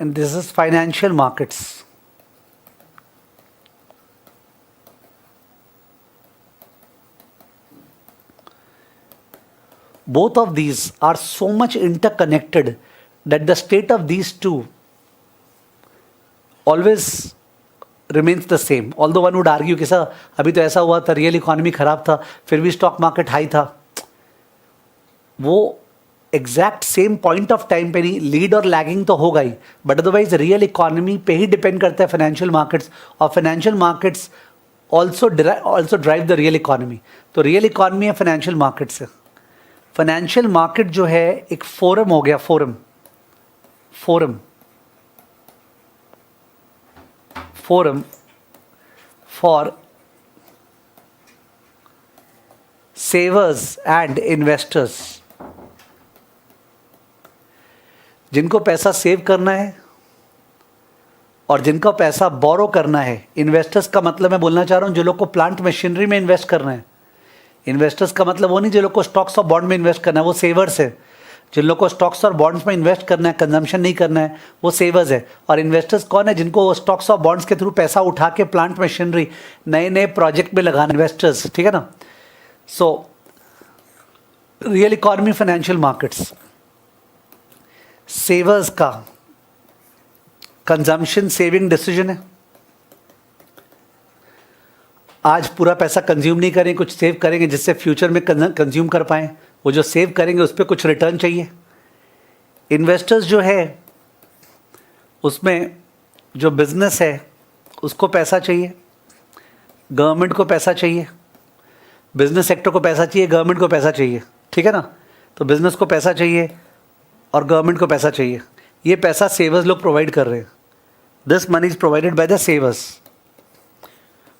And this is financial markets. Both of these are so much interconnected that the state of these two always remains the same. Although one would argue कि sir अभी तो ऐसा हुआ था, real economy खराब था, फिर भी स्टॉक मार्केट हाई था, वो exact same point of time पे नहीं, लीड और लैगिंग तो होगा ही, बट अदरवाइज रियल इकोनॉमी पे ही डिपेंड करता है फाइनेंशियल मार्केट्स, और financial markets also drive the real economy. तो रियल इकोनॉमी है फाइनेंशियल मार्केट्स से। फाइनेंशियल मार्केट जो है एक फोरम हो गया, फोरम फॉर सेवर्स एंड इन्वेस्टर्स, जिनको पैसा सेव करना है और जिनका पैसा बोरो करना है। इन्वेस्टर्स का मतलब मैं बोलना चाह रहा हूं जो लोग को प्लांट मशीनरी में इन्वेस्ट करना है। इन्वेस्टर्स का मतलब वो नहीं जो लोग को स्टॉक्स और बॉन्ड में इन्वेस्ट करना है, वो सेवर्स है। जिन लोग को स्टॉक्स और बॉन्ड्स में इन्वेस्ट करना है, कंजम्पशन नहीं करना है, वो सेवर्स है। और इन्वेस्टर्स कौन है? जिनको स्टॉक्स और बॉन्ड्स के थ्रू पैसा उठा के प्लांट मशीनरी नए नए प्रोजेक्ट में लगाना, इन्वेस्टर्स, ठीक है ना। So real economy, financial markets, savers का कंजम्पशन सेविंग डिसीजन है, आज पूरा पैसा कंज्यूम नहीं करें, कुछ सेव करेंगे जिससे फ्यूचर में कंज्यूम कर पाएँ। वो जो सेव करेंगे उस पर कुछ रिटर्न चाहिए। इन्वेस्टर्स जो है उसमें जो बिजनेस है उसको पैसा चाहिए, गवर्नमेंट को पैसा चाहिए, बिजनेस सेक्टर को पैसा चाहिए, गवर्नमेंट को पैसा चाहिए, ठीक है ना। तो बिजनेस को पैसा चाहिए और गवर्नमेंट को पैसा चाहिए। ये पैसा सेवर्स लोग प्रोवाइड कर रहे हैं। This money is provided by the savers.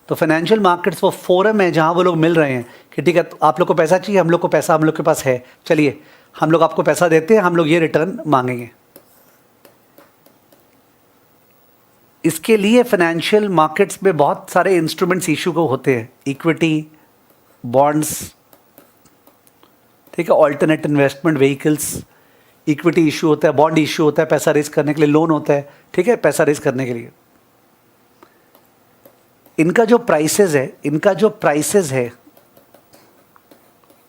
तो फाइनेंशियल मार्केट्स वो फोरम है जहाँ वो लोग मिल रहे हैं कि ठीक है आप लोग को पैसा चाहिए, हम लोग को पैसा हम लोग के पास है, चलिए हम लोग आपको पैसा देते हैं, हम लोग ये रिटर्न मांगेंगे। इसके लिए फाइनेंशियल मार्केट्स में बहुत सारे इंस्ट्रूमेंट्स इशू को होते हैं, इक्विटी, बॉन्ड्स, ठीक है, alternate investment vehicles, equity issue होता है, बॉन्ड इशू होता है, पैसा रेज करने के लिए लोन होता है, ठीक है, पैसा रेज करने के लिए। इनका जो प्राइसेस है,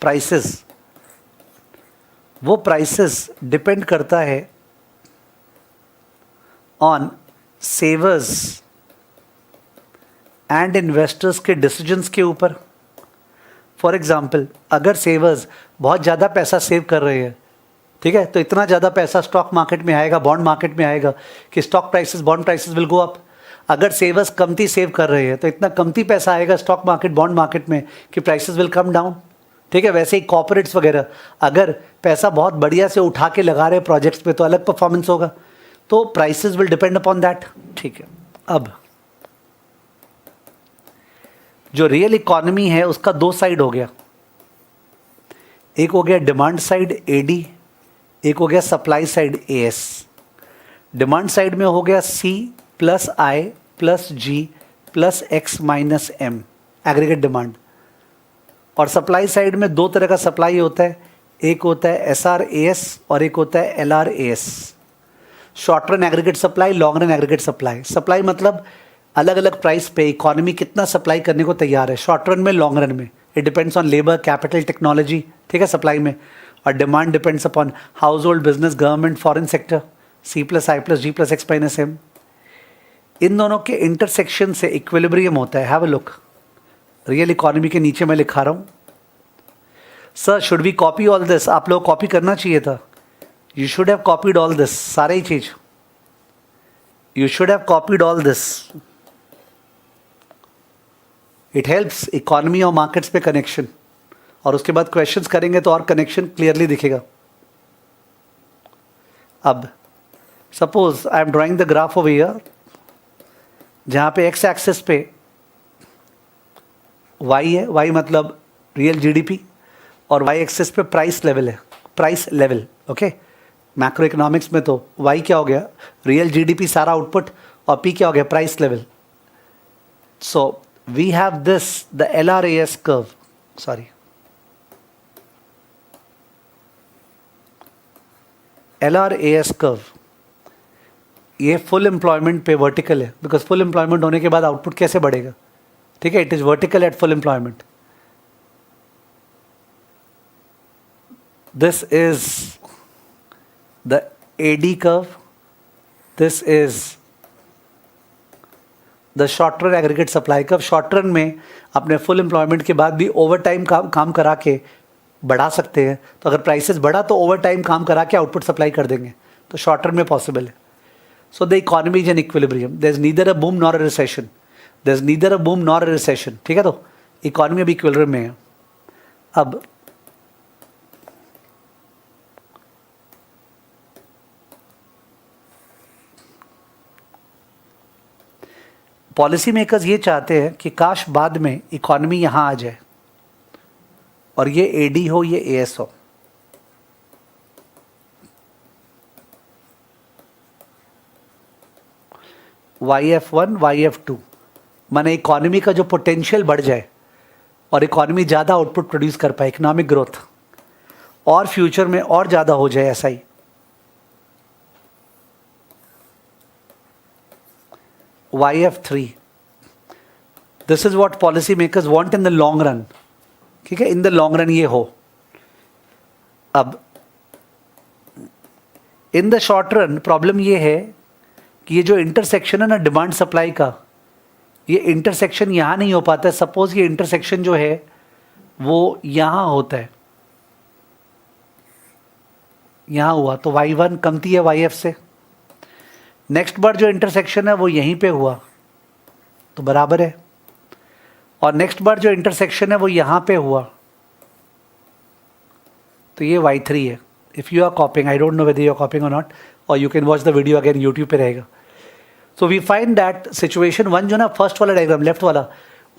प्राइसेस वो प्राइसेस डिपेंड करता है ऑन सेवर्स एंड इन्वेस्टर्स के डिसीजंस के ऊपर। फॉर एग्जाम्पल, अगर सेवर्स बहुत ज़्यादा पैसा सेव कर रहे हैं, ठीक है, तो इतना ज़्यादा पैसा स्टॉक मार्केट में आएगा, बॉन्ड मार्केट में आएगा कि stock prices, bond prices will go up. अगर सेवर्स कमती सेव कर रहे हैं तो इतना कमती पैसा आएगा स्टॉक मार्केट, बॉन्ड मार्केट में कि प्राइसेस विल कम डाउन, ठीक है। वैसे ही कॉर्पोरेट्स वगैरह अगर पैसा बहुत बढ़िया से उठा के लगा रहे हैं प्रोजेक्ट्स पे तो अलग परफॉर्मेंस होगा। तो prices will depend upon that, ठीक है। अब जो रियल इकोनॉमी है उसका दो साइड हो गया, एक हो गया डिमांड साइड एडी, एक हो गया supply side AS. Demand side में हो गया C plus I plus G plus X minus M, aggregate demand. और सप्लाई साइड में दो तरह का सप्लाई होता है, एक होता है एसआरएएस और एक होता है LRAS. Short run aggregate supply, long run aggregate supply. Supply मतलब अलग अलग प्राइस पे इकोनॉमी कितना सप्लाई करने को तैयार है, शॉर्ट रन में, लॉन्ग रन में। It depends on labour, capital, technology, ठीक है, सप्लाई में। और demand depends upon house hold, business, government, foreign sector, C plus I plus G plus X minus M. इन दोनों के इंटरसेक्शन से इक्विलिब्रियम होता है। Have a look, real economy के नीचे मैं लिखा रहा हूँ। Sir should we copy all this? आप लोग कॉपी करना चाहिए था। You should have copied all this, सारे ही चीज you should have copied all this. It helps economy और मार्केट्स पे कनेक्शन, और उसके बाद क्वेश्चंस करेंगे तो और कनेक्शन क्लियरली दिखेगा। अब suppose I am drawing the graph over here, जहाँ पे एक्स एक्सिस पे वाई है, वाई मतलब रियल जीडीपी, और वाई एक्सिस पे प्राइस लेवल है, price level, okay. Macro economics में तो वाई क्या हो गया, रियल जीडीपी सारा आउटपुट, और पी क्या हो गया, price level. So we have this the LRAS curve, sorry LRAS curve, ये फुल एम्प्लॉयमेंट पे वर्टिकल है, बिकॉज फुल एम्प्लॉयमेंट होने के बाद आउटपुट कैसे बढ़ेगा, ठीक है। It is vertical at full employment. This is the AD curve, this is the short run aggregate supply curve. Short run में अपने फुल एम्प्लॉयमेंट के बाद भी ओवर टाइम काम करा के बढ़ा सकते हैं, तो अगर प्राइसेस बढ़ा तो ओवर टाइम काम करा के आउटपुट सप्लाई कर देंगे, तो शॉर्ट रन में पॉसिबल है। So the economy is in equilibrium, there is neither a boom nor a recession, there is neither a boom nor a recession, ठीक है। तो इकोनॉमी अभी इक्विलिब्रियम में है। अब पॉलिसी मेकर्स ये चाहते हैं कि काश बाद में इकोनॉमी यहाँ आ जाए और ये AD हो, ये AS हो। YF1, YF2 माने इकोनॉमी का जो पोटेंशियल बढ़ जाए और इकोनॉमी ज़्यादा आउटपुट प्रोड्यूस कर पाए, इकोनॉमिक ग्रोथ, और फ्यूचर में और ज़्यादा हो जाए, ऐसा ही। YF3, this is what policy makers want in the long run, ठीक है, इन द लॉन्ग रन ये हो। अब in the short run problem ये है कि ये जो इंटरसेक्शन है ना डिमांड सप्लाई का, ये इंटरसेक्शन यहाँ नहीं हो पाता है। सपोज ये इंटरसेक्शन जो है वो यहाँ होता है, यहाँ हुआ तो y1 कमती है yf से। नेक्स्ट बार जो इंटरसेक्शन है वो यहीं पे हुआ तो बराबर है, और नेक्स्ट बार जो इंटरसेक्शन है वो यहाँ पे हुआ तो ये y3 है। If you are copying, I don't know whether you are copying or not, और you can watch the video again, YouTube पे रहेगा। So we find that situation 1 जो ना फर्स्ट वाला डायग्राम लेफ्ट वाला,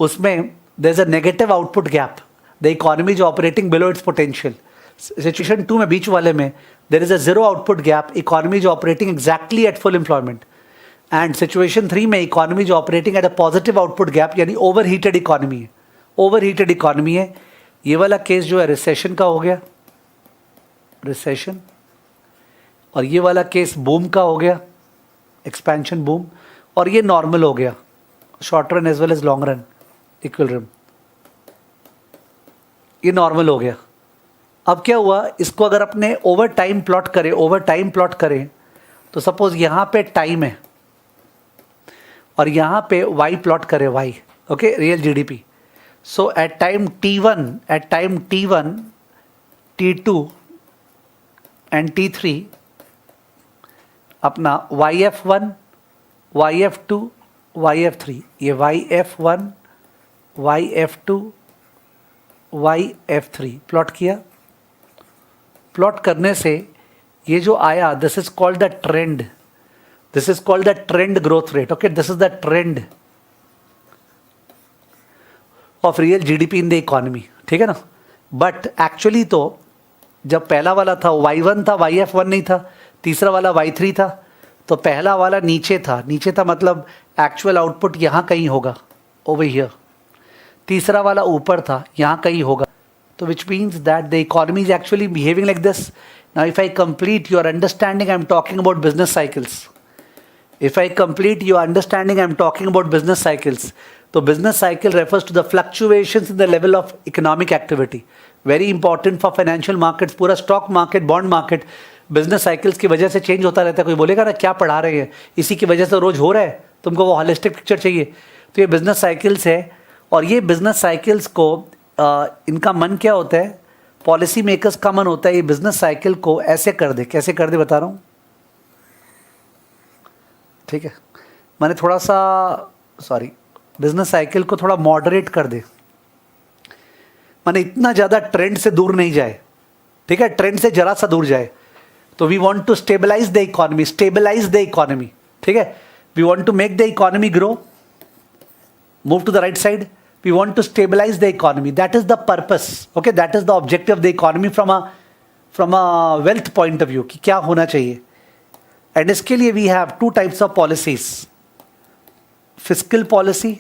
उसमें there is a negative output gap, the economy is operating below its potential. Situation 2 में बीच वाले में there is a zero output gap, economy is operating exactly at full employment. And situation 3 में economy is operating at a positive output gap, यानी over heated economy है, over heated economy है। ये वाला केस जो है रिसेशन का हो गया, रिसेशन, और ये वाला केस बूम का हो गया, एक्सपेंशन बूम, और ये नॉर्मल हो गया, short run as well as long run equilibrium, ये नॉर्मल हो गया। अब क्या हुआ, इसको अगर अपने ओवर टाइम प्लॉट करें, ओवर टाइम प्लॉट करें तो सपोज यहाँ पे टाइम है और यहाँ पे वाई प्लॉट करें, Y, okay, real GDP. So at time T1, at time T1, T2 and T3 अपना YF1, YF2, YF3, ये YF1, YF2, YF3 प्लॉट किया। प्लॉट करने से ये जो आया, this is called the trend, this is called the trend growth rate, okay, this is the trend of real GDP in the economy, ठीक है ना। बट एक्चुअली तो जब पहला वाला था Y1 था, YF1 नहीं था, तीसरा वाला Y3 था, तो पहला वाला नीचे था, नीचे था मतलब एक्चुअल आउटपुट यहाँ कहीं होगा, ओवर हियर। तीसरा वाला ऊपर था, यहाँ कहीं होगा, तो which means that the economy is actually behaving like this. Now if I complete your understanding, I'm talking about business cycles. If I complete your understanding, I'm talking about business cycles. So business cycle refers to the fluctuations in the level of economic activity. Very important for financial markets. पूरा stock market, bond market, business cycles की वजह से change होता रहता है। कोई बोलेगा ना क्या पढ़ा रहे हैं, इसी की वजह से रोज हो रहा है, तुमको वो holistic picture चाहिए। तो ये business cycles है, और ये business cycles को इनका मन क्या होता है, पॉलिसी मेकर्स का मन होता है ये बिजनेस साइकिल को ऐसे कर दे। कैसे कर दे बता रहा हूँ, ठीक है, मैंने थोड़ा सा सॉरी बिजनेस साइकिल को थोड़ा मॉडरेट कर दे, मैंने इतना ज़्यादा ट्रेंड से दूर नहीं जाए, ठीक है, ट्रेंड से जरा सा दूर जाए। तो we want to stabilise the economy, stabilise the economy, ठीक है, we want to make the economy grow, move to the right side, we want to stabilize the economy. That is the purpose, okay, that is the objective of the economy from a wealth point of view कि क्या होना चाहिए। and इसके लिए we have two types of policies, fiscal policy,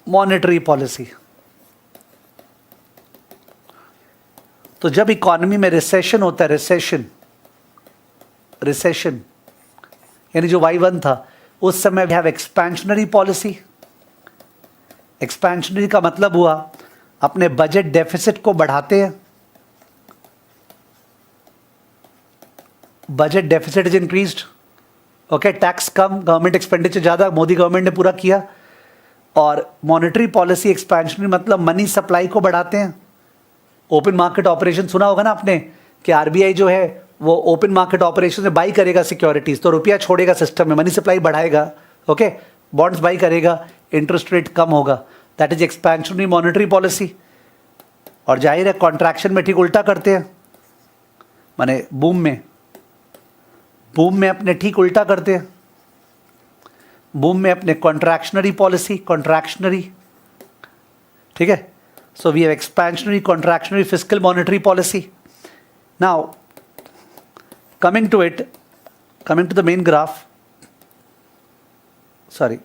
monetary policy। तो जब economy में recession होता है, रिसेशन यानी जो Y1 था, उस समय we have expansionary policy. Expansionary का मतलब हुआ अपने बजट डेफिसिट को बढ़ाते हैं, budget deficit is increased, okay, tax कम, गवर्नमेंट एक्सपेंडिचर ज़्यादा, मोदी गवर्नमेंट ने पूरा किया। और मॉनेटरी पॉलिसी एक्सपेंशनरी मतलब मनी सप्लाई को बढ़ाते हैं। ओपन मार्केट ऑपरेशन सुना होगा ना आपने कि आरबीआई जो है वो ओपन मार्केट ऑपरेशन में बाई करेगा सिक्योरिटीज, तो रुपया छोड़ेगा सिस्टम में, मनी सप्लाई बढ़ाएगा, ओके, बॉन्ड्स बाई करेगा, इंटरेस्ट रेट कम होगा, that is expansionary monetary policy. और जाहिर है कॉन्ट्रैक्शन में ठीक उल्टा करते हैं, माने बूम में अपने ठीक उल्टा करते हैं, बूम में अपने कॉन्ट्रैक्शनरी पॉलिसी, कॉन्ट्रैक्शनरी, ठीक है। So we have expansionary, contractionary, fiscal, monetary policy. Now coming to the main graph, sorry,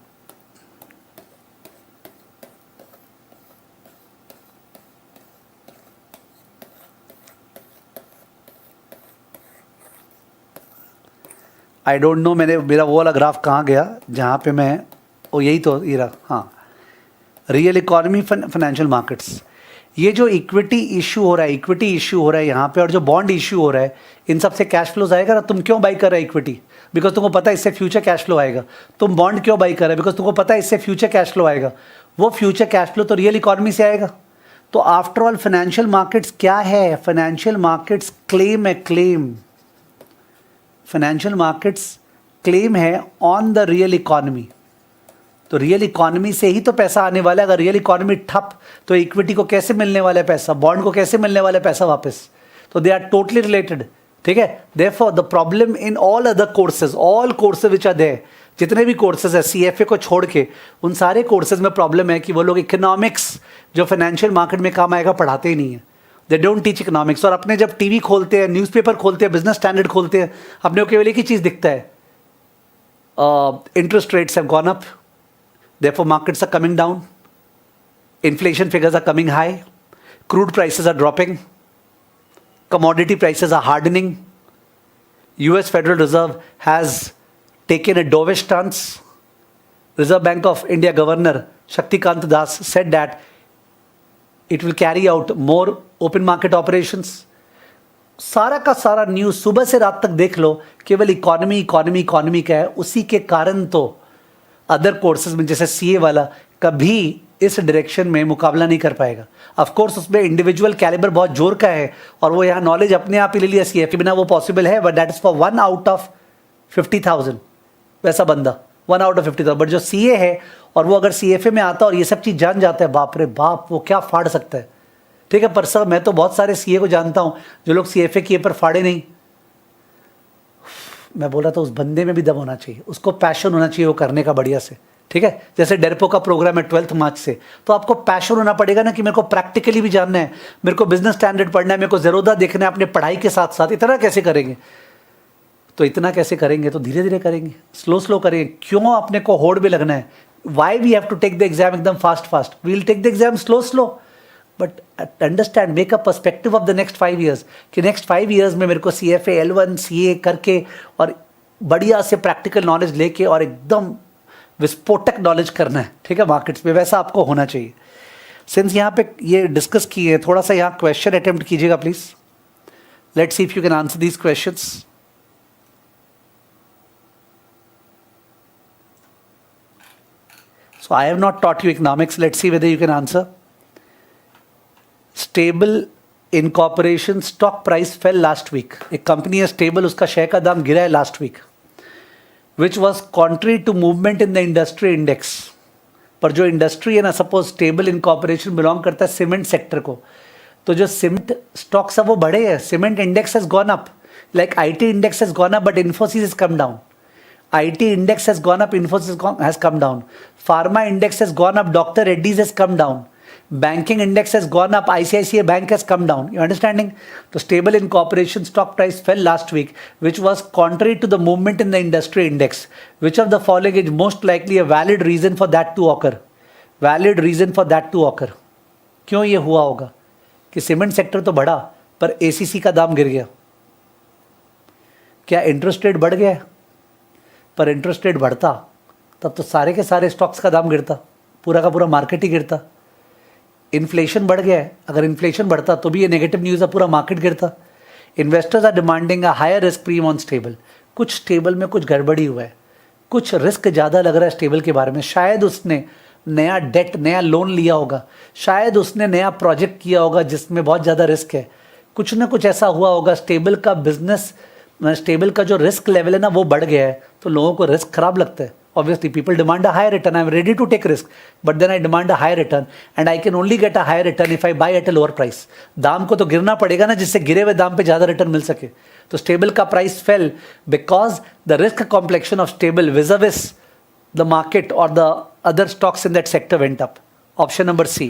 I don't know मेरा वो वाला ग्राफ कहाँ गया जहाँ पे मैं, ओ यही तो ये रहा, हाँ, रियल इकोनॉमी, फाइनेंशियल मार्केट्स। ये जो इक्विटी इशू हो रहा है यहाँ पे, और जो बॉन्ड इशू हो रहा है, इन सब से कैश फ्लोज आएगा ना। तुम क्यों बाई कर रहे हो इक्विटी? बिकॉज तुमको पता है इससे फ्यूचर कैश फ्लो आएगा। तुम बॉन्ड क्यों बाई कर रहे हो? बिकॉज तुमको पता है इससे फ्यूचर कैश फ्लो आएगा। वो फ्यूचर कैश फ्लो तो रियल इकोनॉमी से आएगा। तो आफ्टर ऑल फाइनेंशियल मार्केट्स क्या है? फाइनेंशियल मार्केट्स क्लेम है, क्लेम। फाइनेंशियल मार्केट्स क्लेम है ऑन द रियल इकोनॉमी। तो रियल इकोनॉमी से ही तो पैसा आने वाला है। अगर रियल इकोनॉमी ठप, तो इक्विटी को कैसे मिलने वाला है पैसा? बॉन्ड को कैसे मिलने वाला है पैसा वापस? तो दे आर टोटली रिलेटेड, ठीक है। Therefore the problem in all other courses, all courses which are there, जितने भी कोर्सेज है सीएफए को छोड़ के, उन सारे कोर्सेज में प्रॉब्लम है कि वो लोग इकोनॉमिक्स जो फाइनेंशियल मार्केट में काम आएगा पढ़ाते ही नहीं है। They don't teach economics. और अपने जब टीवी खोलते हैं, न्यूज़पेपर खोलते हैं, बिजनेस स्टैंडर्ड खोलते हैं, अपने को केवल एक ही चीज़ दिखता है, interest rates have gone up, therefore markets are coming down, inflation figures are coming high, crude prices are dropping, commodity prices are hardening, US Federal Reserve has taken a dovish stance. Reserve Bank of India Governor Shaktikant Das said that it will carry out more open market operations. सारा का सारा news सुबह से रात तक देख लो, केवल economy economy economy का है। उसी के कारण तो अदर कोर्सेज में जैसे सीए वाला कभी इस डायरेक्शन में मुकाबला नहीं कर पाएगा। ऑफ कोर्स उसमें इंडिविजुअल कैलिबर बहुत जोर का है, और वो यहाँ नॉलेज अपने आप ही ले लिया सीए के बिना, वो पॉसिबल है, but that is for 1 out of 50,000 वैसा बंदा, 1 आउट ऑफ 50,000। बट जो सीए है, और वो अगर सीएफए में आता और ये सब चीज़ जान जाता है, बाप रे बाप, वो क्या फाड़ सकता है, ठीक है। पर सर मैं तो बहुत सारे सीए को जानता हूँ जो लोग सीएफए किए पर फाड़े नहीं। मैं बोल रहा था उस बंदे में भी दम होना चाहिए, उसको पैशन होना चाहिए वो करने का बढ़िया से, ठीक है। जैसे डेरपो का प्रोग्राम है 12 मार्च से, तो आपको पैशन होना पड़ेगा ना कि मेरे को प्रैक्टिकली भी जानना है, मेरे को बिजनेस स्टैंडर्ड पढ़ना है, मेरे को ज़रूरत देखना है अपने पढ़ाई के साथ साथ। इतना कैसे करेंगे? तो इतना कैसे करेंगे? तो धीरे धीरे करेंगे, स्लो स्लो करेंगे। क्यों अपने को होड़ में लगना है? Why we have to take the exam एकदम fast? We will take the exam slow, but understand, make a perspective of the next 5 years कि नेक्स्ट 5 ईयर्स में मेरे को सीएफए L1 सीए करके और बढ़िया से प्रैक्टिकल नॉलेज लेके और एकदम विस्फोटक नॉलेज करना है, ठीक है, मार्केट्स में। वैसा आपको होना चाहिए। सिंस यहाँ पे ये डिस्कस किए हैं, थोड़ा सा यहाँ क्वेश्चन अटेम्प्ट कीजिएगा please. Let's see if you can answer these questions. So I have not taught you economics, let's see whether you can answer. Stable incorporation stock price fell last week. एक company है stable, उसका share का दाम गिरा है last week, which was contrary to movement in the industry index. पर जो industry है ना, सपोज स्टेबल इनकॉर्पोरेशन बिलोंग करता है सीमेंट सेक्टर को, तो जो सीमेंट स्टॉक्स है वो बढ़े हैं। Cement index has gone up, like IT index has gone up, but Infosys has come down. IT index has gone up, Infosys has come down. Pharma index has gone up, Dr. Reddy's has come down. Banking index has gone up, ICICI Bank has come down. You understanding? The stable incorporation stock price fell last week, which was contrary to the movement in the industry index. Which of the following is most likely a valid reason for that to occur? Valid reason for that to occur. क्यों ये हुआ होगा कि cement sector तो बढ़ा पर ACC का दाम गिर गया? क्या इंटरेस्ट रेट बढ़ गया? पर इंटरेस्ट रेट बढ़ता तब तो सारे के सारे स्टॉक्स का दाम गिरता, पूरा का पूरा मार्केट ही गिरता। इन्फ्लेशन बढ़ गया है, अगर इन्फ्लेशन बढ़ता तो भी ये नेगेटिव न्यूज़ है, पूरा मार्केट गिरता। Investors are demanding a higher risk premium on stable. कुछ स्टेबल में कुछ गड़बड़ी हुआ है, कुछ रिस्क ज़्यादा लग रहा है स्टेबल के बारे में। शायद उसने नया डेट, नया लोन लिया होगा, शायद उसने नया प्रोजेक्ट किया होगा जिसमें बहुत ज़्यादा रिस्क है, कुछ ना कुछ ऐसा हुआ होगा। स्टेबल का बिजनेस, स्टेबल का जो रिस्क लेवल है ना वो बढ़ गया है, तो लोगों को रिस्क खराब लगता है। Obviously, people demand a higher return. I am ready to take risk, but then I demand a higher return, and I can only get a higher return if I buy at a lower price. दाम को तो गिरना पड़ेगा ना, जिससे गिरे हुए दाम पे ज़्यादा रिटर्न मिल सके। तो स्टेबल का price fail because the risk complexion of stable vis-a-vis the market or the other stocks in that sector went up. Option number C.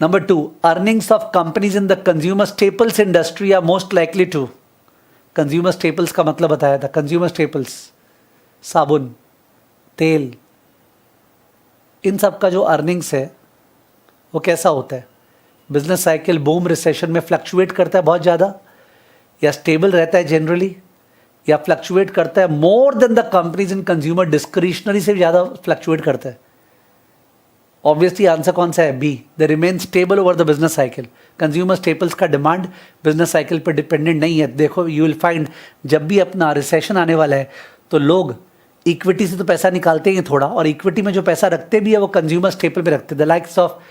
Number 2, earnings of companies in the consumer staples industry are most likely to। Consumer staples का मतलब बताया था, consumer staples, साबुन, तेल, इन सब का जो earnings है वो कैसा होता है? बिजनेस साइकिल, बूम, रिसेशन में फ्लक्चुएट करता है बहुत ज़्यादा, या स्टेबल रहता है जनरली, या फ्लक्चुएट करता है more than the companies in consumer discretionary से ज़्यादा फ्लक्चुएट करता है? ऑब्वियसली आंसर कौन सा है? B, they remain stable over the business cycle. Consumer staples का डिमांड बिजनेस साइकिल पर डिपेंडेंट नहीं है। देखो यू विल फाइंड जब भी अपना रिसेशन आने वाला है तो लोग इक्विटी से तो पैसा निकालते ही थोड़ा, और इक्विटी में जो पैसा रखते भी है वो कंज्यूमर स्टेपल पे रखते हैं, the likes of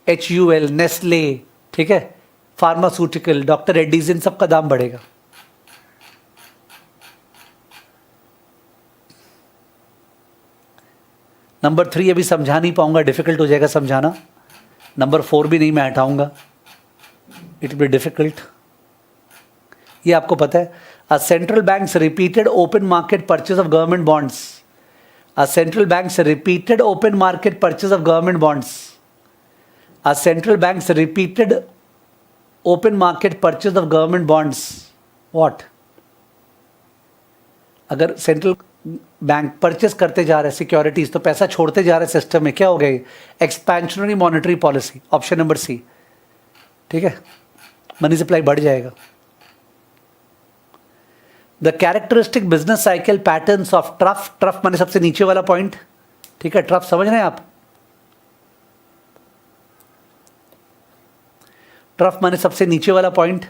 HUL, Nestle, ठीक है, फार्मास्यूटिकल, डॉक्टर रेड्डीज, इन सब का दाम बढ़ेगा। नंबर 3 अभी समझा नहीं पाऊंगा, डिफिकल्ट हो जाएगा समझाना। नंबर 4 भी नहीं मैं हटाऊंगा, इट विल बी डिफिकल्ट। ये आपको पता है, a central banks repeated open market purchase of government bonds, a central banks repeated open market purchase of government bonds, a central banks repeated open market purchase of government bonds, what? अगर central bank purchase करते जा रहे हैं securities तो पैसा छोड़ते जा रहे हैं सिस्टम में, क्या हो गया? Expansionary monetary policy, option number C, ठीक है, मनी सप्लाई बढ़ जाएगा। The characteristic business cycle patterns of trough, trough माने सबसे नीचे वाला पॉइंट, ठीक है, ट्रफ समझ रहे हैं आप? ट्रफ माने सबसे नीचे वाला पॉइंट,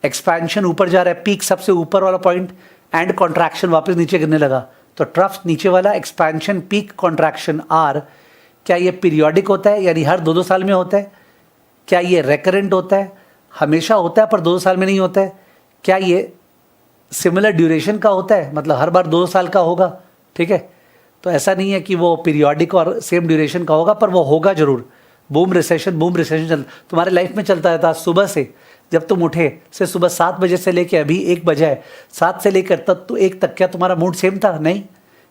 एक्सपेंशन ऊपर जा रहा है, पीक सबसे ऊपर वाला पॉइंट, एंड कॉन्ट्रैक्शन वापस नीचे गिरने लगा। तो ट्रफ नीचे वाला, एक्सपेंशन, पीक, कॉन्ट्रैक्शन आर, क्या ये पीरियोडिक होता है यानी हर 2-2 साल में होता है? क्या ये रेकरेंट होता है, हमेशा होता है पर 2 साल में नहीं होता है? क्या ये सिमिलर ड्यूरेशन का होता है, मतलब हर बार 2 साल का होगा, ठीक है? तो ऐसा नहीं है कि वो पीरियोडिक और सेम ड्यूरेशन का होगा, पर वो होगा जरूर। बूम रिसेशन चल तुम्हारे लाइफ में चलता रहता। सुबह से जब तुम उठे से सुबह 7 बजे से लेके अभी 1 बजे है, 7 से लेकर तब तो 1 तक क्या तुम्हारा मूड सेम था? नहीं,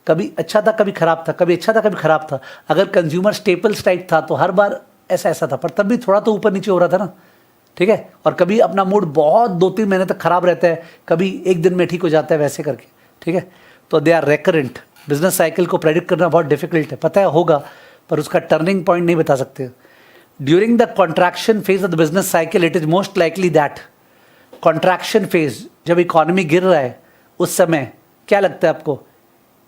कभी अच्छा था कभी खराब था, कभी अच्छा था कभी खराब था। अगर कंज्यूमर स्टेपल्स टाइप था तो हर बार ऐसा था, पर तब भी थोड़ा तो ऊपर नीचे हो रहा था ना, ठीक है? और कभी अपना मूड बहुत 2-3 महीने तक खराब रहता है, कभी 1 दिन में ठीक हो जाता है, वैसे करके, ठीक है? तो they are recurrent. Business cycle को प्रेडिक्ट करना बहुत डिफिकल्ट है, पता है होगा पर उसका टर्निंग पॉइंट नहीं बता सकते। During the contraction phase of the business cycle it is most likely that, contraction phase जब इकोनॉमी गिर रहा है उस समय क्या लगता है आपको?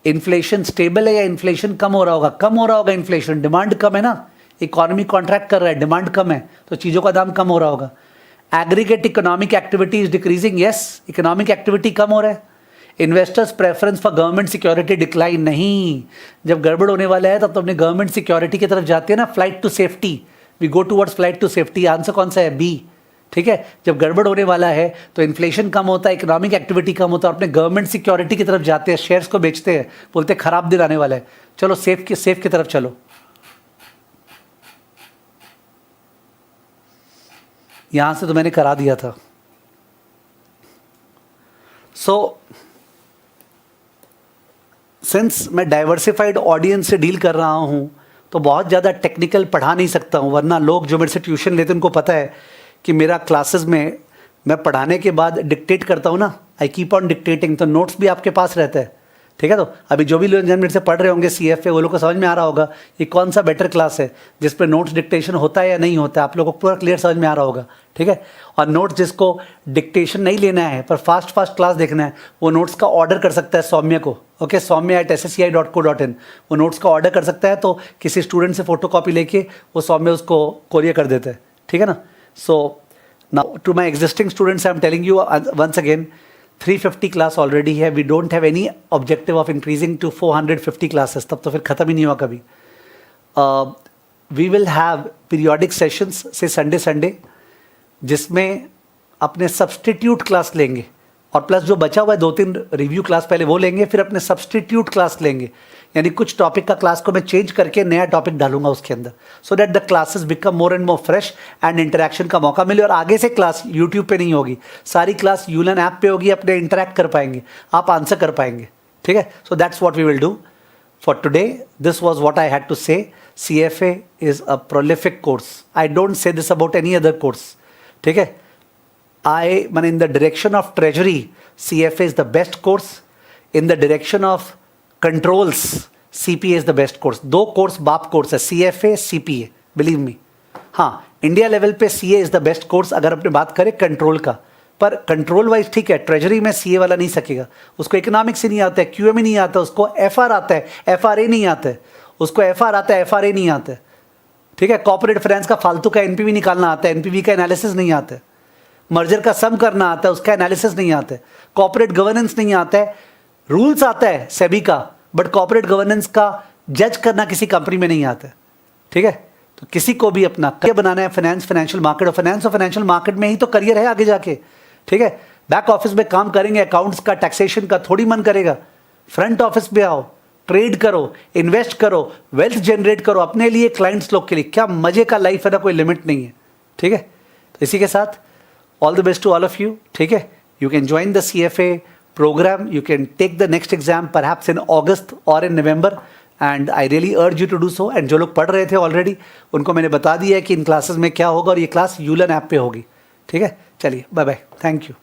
इन्फ्लेशन स्टेबल है या इन्फ्लेशन कम हो रहा होगा? कम हो रहा होगा इन्फ्लेशन, डिमांड कम है ना, इकोनॉमी कॉन्ट्रैक्ट कर रहा है, डिमांड कम है तो चीज़ों का दाम कम हो रहा होगा। Aggregate economic activity is decreasing, yes, economic activity कम हो रहा है। Investors preference for government security decline, नहीं, जब गड़बड़ होने वाला है तब तो अपने गवर्नमेंट सिक्योरिटी की तरफ जाते हैं ना, flight to safety, we go towards flight to safety. Answer कौन सा है? बी, ठीक है। जब गड़बड़ होने वाला है तो इन्फ्लेशन कम होता है, इकोनॉमिक एक्टिविटी कम होता है, अपने गवर्नमेंट सिक्योरिटी की तरफ जाते हैं, शेयर्स को बेचते हैं, बोलते हैं खराब दिन आने वाला है, चलो सेफ की तरफ चलो। यहां से तो मैंने करा दिया था। सो सिंस मैं डाइवर्सिफाइड ऑडियंस से डील कर रहा हूं तो बहुत ज़्यादा टेक्निकल पढ़ा नहीं सकता हूं, वरना लोग जो मेरे से ट्यूशन लेते हैं उनको पता है कि मेरा क्लासेस में मैं पढ़ाने के बाद डिक्टेट करता हूं ना, आई कीप ऑन डिक्टेटिंग, तो नोट्स भी आपके पास रहता है, ठीक है। तो अभी जो भी लोग मेरे से पढ़ रहे होंगे CFA, वो लोग को समझ में आ रहा होगा ये कौन सा बेटर क्लास है जिस पे नोट्स डिक्टेशन होता है या नहीं होता है, आप लोगों को पूरा क्लियर समझ में आ रहा होगा, ठीक है। और नोट्स जिसको डिक्टेशन नहीं लेना है पर फास्ट क्लास देखना है, वो नोट्स का ऑर्डर कर सकता है सौम्य को, ओके, soumya@ssci.co.in, वो नोट्स का ऑर्डर कर सकता है, तो किसी स्टूडेंट से फोटोकॉपी लेके वो सौम्य उसको कोरियर कर देता है, ठीक है ना। So now to my existing students I am telling you once again, 350 class already है, we don't have any objective of increasing to 450 classes, तब तो फिर ख़त्म ही नहीं हुआ कभी। We will have periodic sessions से संडे जिसमें अपने सब्सटीट्यूट क्लास लेंगे, और प्लस जो बचा हुआ है 2-3 रिव्यू क्लास पहले वो लेंगे, फिर अपने सब्सटीट्यूट क्लास लेंगे, यानी कुछ टॉपिक का क्लास को मैं चेंज करके नया टॉपिक डालूंगा उसके अंदर, so that the classes become more and more fresh and interaction का मौका मिले। और आगे से क्लास यूट्यूब पे नहीं होगी, सारी क्लास यूलन ऐप पे होगी, अपने इंटरेक्ट कर पाएंगे, आप आंसर कर पाएंगे, ठीक है। So that's what we will do for today. This was what I had to say. CFA is a prolific course, I don't say this about any other course, ठीक है। in the direction of treasury, CFA is the best course. In the direction of controls, CPA is the best course. 2 course बाप course है, CFA, CPA, believe me. हाँ, India level पे CA is the best course अगर अपने बात करें control का, पर कंट्रोल वाइज ठीक है, ट्रेजरी में CA वाला नहीं सकेगा, उसको इकोनॉमिक्स ही नहीं आता है, QM ही नहीं आता, उसको FR आता है, FRA नहीं आता है, उसको FR आता है, FRA नहीं आता है, ठीक है। कॉर्पोरेट फाइनेंस का फालतू का NPV निकालना आता है, NPV का एनालिसिस नहीं आता है। मर्जर का सम करना आता है, उसका एनालिसिस नहीं आता है। कॉर्पोरेट गवर्नेंस नहीं आता है, रूल्स आता है सेबी का, बट कॉर्पोरेट गवर्नेंस का जज करना किसी कंपनी में नहीं आता है, ठीक है। तो किसी को भी अपना करियर बनाना है फाइनेंस, फाइनेंशियल मार्केट, और फाइनेंस और फाइनेंशियल मार्केट में ही तो करियर है आगे जाके, ठीक है। बैक ऑफिस में काम करेंगे, अकाउंट्स का, टैक्सेशन का थोड़ी मन करेगा। फ्रंट ऑफिस में आओ, ट्रेड करो, इन्वेस्ट करो, वेल्थ जनरेट करो अपने लिए, क्लाइंट्स लोग के लिए। क्या मजे का लाइफ है ना, कोई लिमिट नहीं है, ठीक है। तो इसी के साथ all the best to all of you, ठीक है। You can join the CFA program, you can take the next exam perhaps in August or in November, and I really urge you to do so। and जो लोग पढ़ रहे थे already उनको मैंने बता दिया है कि इन क्लासेस में क्या होगा, और ये क्लास यूलन ऐप पे होगी, ठीक है। चलिए बाय बाय, थैंक यू।